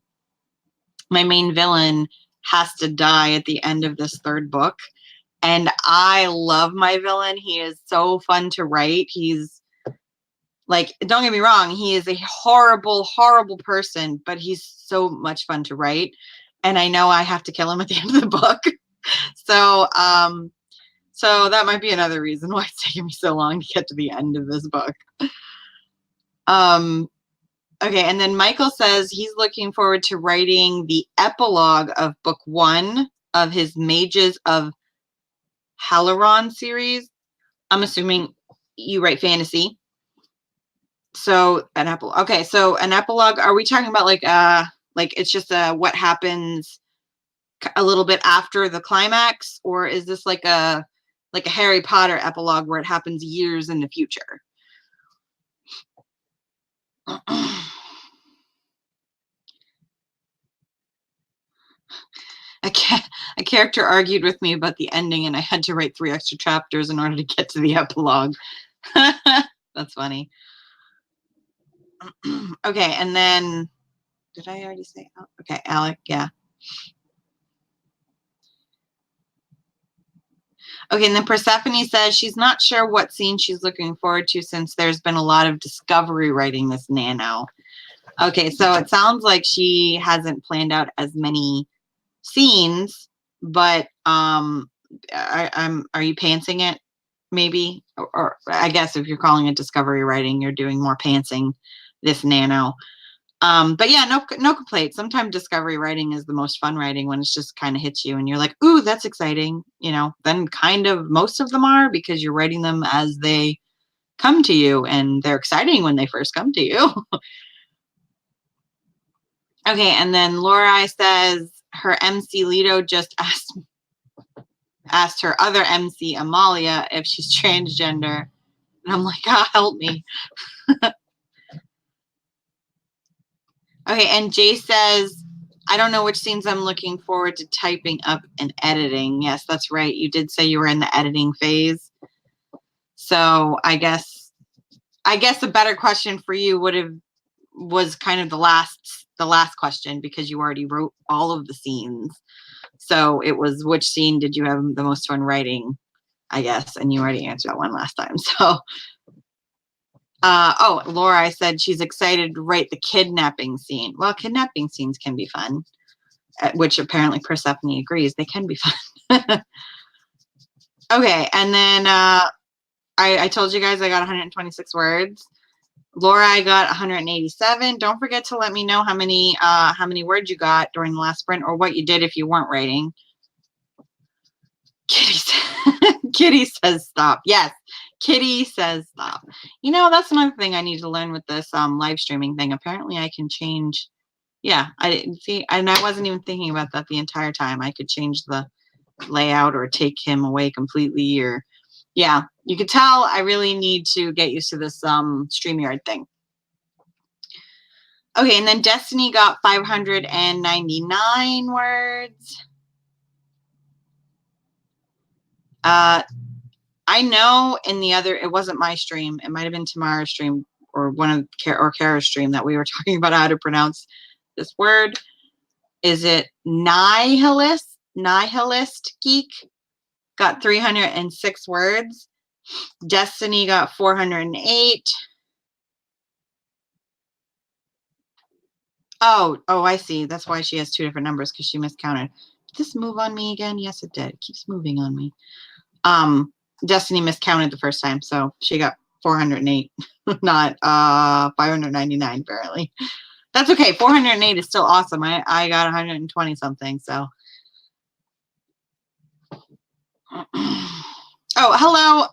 My main villain has to die at the end of this third book. And I love my villain. He is so fun to write. He's like, don't get me wrong, he is a horrible, horrible person, but he's so much fun to write. And I know I have to kill him at the end of the book. So, so that might be another reason why it's taking me so long to get to the end of this book. Okay, and then Michael says he's looking forward to writing the epilogue of book one of his Mages of Halaron series. I'm assuming you write fantasy. So an epilogue. Okay, so an epilogue. Are we talking about like it's just what happens a little bit after the climax, or is this like a Harry Potter epilogue where it happens years in the future? A character argued with me about the ending, and I had to write 3 extra chapters in order to get to the epilogue. That's funny. Okay, and then did I already say? Okay, Alec, yeah. Okay, and then Persephone says she's not sure what scene she's looking forward to since there's been a lot of discovery writing this Nano. Okay, so it sounds like she hasn't planned out as many scenes, but are you pantsing it? Maybe, or I guess if you're calling it discovery writing, you're doing more pantsing this Nano. But yeah, no complaints. Sometimes discovery writing is the most fun writing when it's just kind of hits you and you're like, ooh, that's exciting. You know, then kind of most of them are, because you're writing them as they come to you, and they're exciting when they first come to you. Okay, and then Lorelai says her MC Lido just asked her other MC Amalia if she's transgender. And I'm like, God help me. Okay, and Jay says, I don't know which scenes I'm looking forward to typing up and editing. Yes, that's right. You did say you were in the editing phase. So I guess a better question for you was kind of the last question, because you already wrote all of the scenes. So it was, which scene did you have the most fun writing, I guess, and you already answered that one last time. So oh, Laura, I said she's excited to write the kidnapping scene. Well, kidnapping scenes can be fun, which apparently Persephone agrees. They can be fun. Okay, and then I told you guys I got 126 words. Laura, I got 187. Don't forget to let me know how many words you got during the last sprint, or what you did if you weren't writing. Kitty says stop. Yes, Kitty says stop. You know, that's another thing I need to learn with this live streaming thing. Apparently I can change. Yeah, I didn't see, and I wasn't even thinking about that the entire time. I could change the layout or take him away completely, or yeah, you could tell I really need to get used to this StreamYard thing. Okay, and then Destiny got 599 words. I know in the other, it wasn't my stream, it might have been Tamara's stream, or one of Kara's stream, that we were talking about how to pronounce this word. Is it nihilist? Nihilist geek got 306 words. Destiny got 408. Oh, I see. That's why she has 2 different numbers, because she miscounted. Did this move on me again? Yes, it did. It keeps moving on me. Destiny miscounted the first time, so she got 408, not 599 apparently. That's okay. 408 is still awesome. I got 120 something, so. Oh, hello,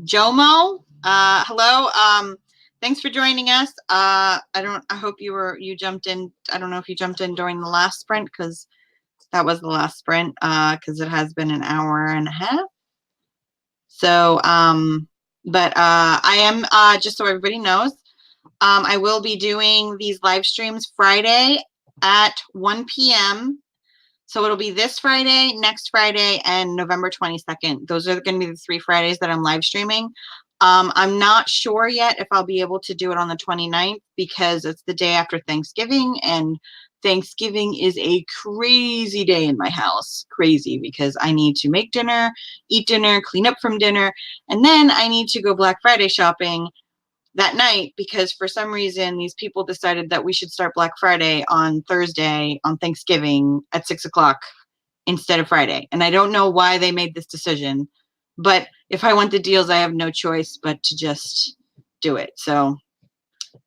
Jomo. Hello. Thanks for joining us. I hope you jumped in. I don't know if you jumped in during the last sprint, because that was the last sprint, because it has been an hour and a half. So, But I am, just so everybody knows, I will be doing these live streams Friday at 1 p.m. So it'll be this Friday, next Friday, and November 22nd. Those are going to be the 3 Fridays that I'm live streaming. I'm not sure yet if I'll be able to do it on the 29th because it's the day after Thanksgiving, and Thanksgiving is a crazy day in my house. Crazy, because I need to make dinner, eat dinner, clean up from dinner, and then I need to go Black Friday shopping that night because for some reason these people decided that we should start Black Friday on Thursday on Thanksgiving at 6 o'clock instead of Friday. And I don't know why they made this decision, but if I want the deals, I have no choice but to just do it. So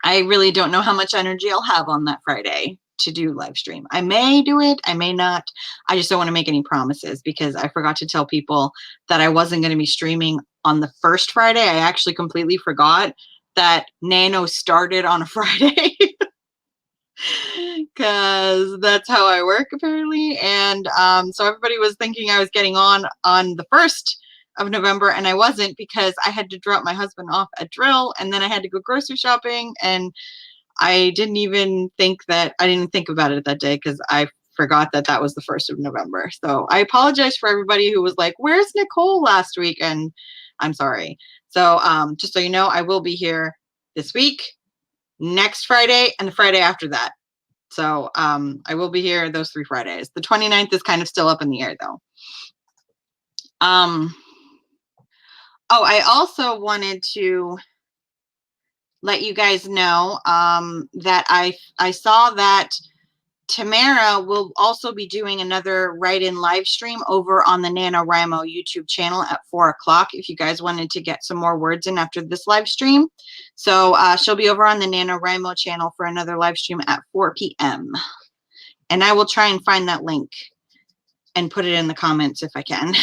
I really don't know how much energy I'll have on that Friday to do live stream. I may do it, I may not. I just don't want to make any promises because I forgot to tell people that I wasn't going to be streaming on the first Friday. I actually completely forgot that Nano started on a Friday because that's how I work apparently. And so everybody was thinking I was getting on the 1st of November, and I wasn't because I had to drop my husband off at drill, and then I had to go grocery shopping, and I didn't even think about it that day because I forgot that that was the 1st of November. So I apologize for everybody who was like, "Where's Nicole last week?" And I'm sorry. So just so you know, I will be here this week, next Friday, and the Friday after that. So I will be here those 3 Fridays. The 29th is kind of still up in the air though. Oh, I also wanted to let you guys know that I saw that Tamara will also be doing another write-in live stream over on the NaNoWriMo YouTube channel at 4 o'clock if you guys wanted to get some more words in after this live stream. So she'll be over on the NaNoWriMo channel for another live stream at 4 p.m. And I will try and find that link and put it in the comments if I can.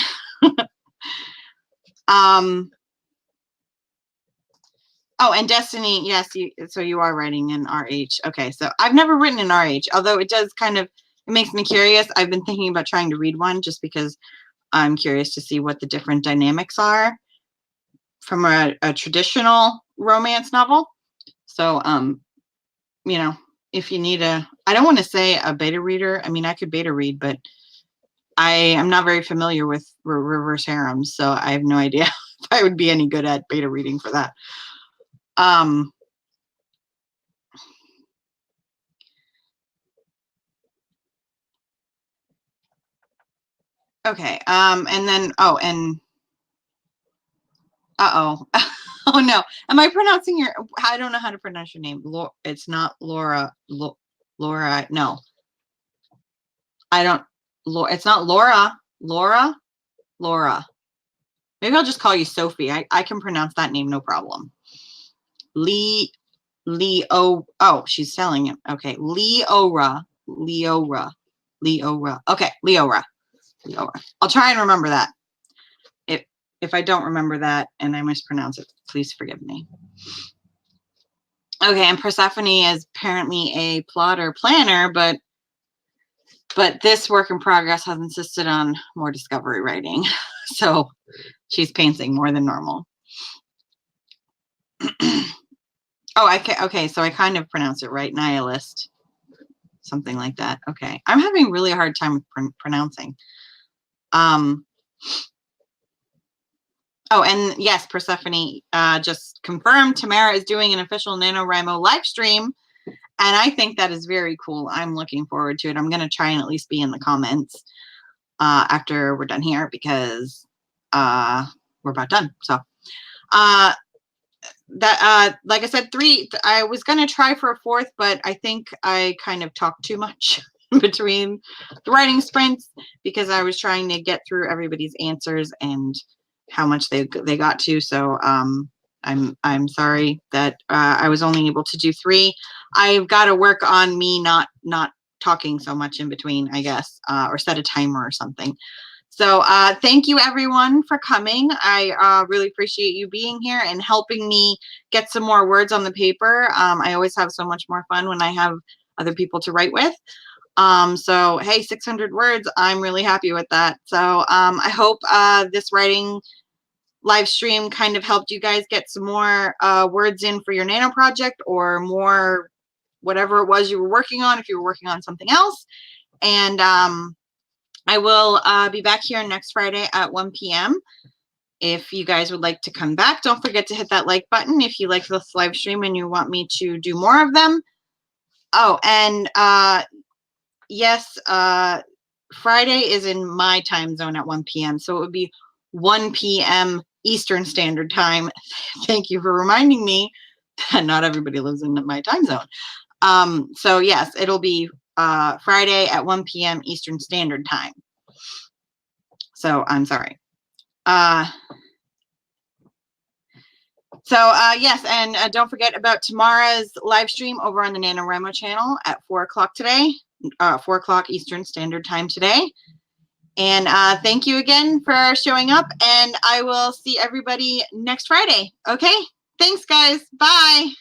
Oh, and Destiny, yes, so you are writing in RH. Okay, so I've never written in RH, although it does kind of, it makes me curious. I've been thinking about trying to read one just because I'm curious to see what the different dynamics are from a traditional romance novel. So, you know, if you need I don't want to say a beta reader. I mean, I could beta read, but I am not very familiar with reverse harems, so I have no idea if I would be any good at beta reading for that. Okay. And then, oh no, am I pronouncing I don't know how to pronounce your name. It's not Laura. Laura. No, I don't. It's not Laura. Laura. Maybe I'll just call you Sophie. I can pronounce that name, no problem. Leo. Oh, she's selling it. Okay. Leora. Okay. Leora. I'll try and remember that. If I don't remember that and I mispronounce it, please forgive me. Okay, and Persephone is apparently a plotter planner, but this work in progress has insisted on more discovery writing. So she's painting more than normal. Oh, okay, so I kind of pronounce it right, nihilist. Something like that. Okay. I'm having really a hard time with pronouncing. Oh, and yes, Persephone just confirmed Tamara is doing an official NaNoWriMo live stream. And I think that is very cool. I'm looking forward to it. I'm going to try and at least be in the comments after we're done here because we're about done. So that like I said, 3, I was going to try for a 4th, but I think I kind of talked too much between the writing sprints because I was trying to get through everybody's answers and how much they got to. So I'm sorry that I was only able to do 3. I've got to work on me not talking so much in between, I guess, or set a timer or something. So thank you everyone for coming. I really appreciate you being here and helping me get some more words on the paper. I always have so much more fun when I have other people to write with. So hey, 600 words, I'm really happy with that. So I hope this writing live stream kind of helped you guys get some more words in for your Nano project, or more whatever it was you were working on, if you were working on something else. And I will be back here next Friday at 1 p.m. If you guys would like to come back, don't forget to hit that like button if you like this live stream and you want me to do more of them. Oh, and yes, Friday is in my time zone at 1 p.m. So it would be 1 p.m. Eastern Standard Time. Thank you for reminding me that not everybody lives in my time zone. So yes, it'll be Friday at 1 p.m. Eastern Standard Time. So I'm sorry. Yes, and don't forget about tomorrow's live stream over on the NaNoWriMo channel at 4 o'clock today, 4 o'clock Eastern Standard Time today. And thank you again for showing up, and I will see everybody next Friday. Okay? Thanks, guys. Bye.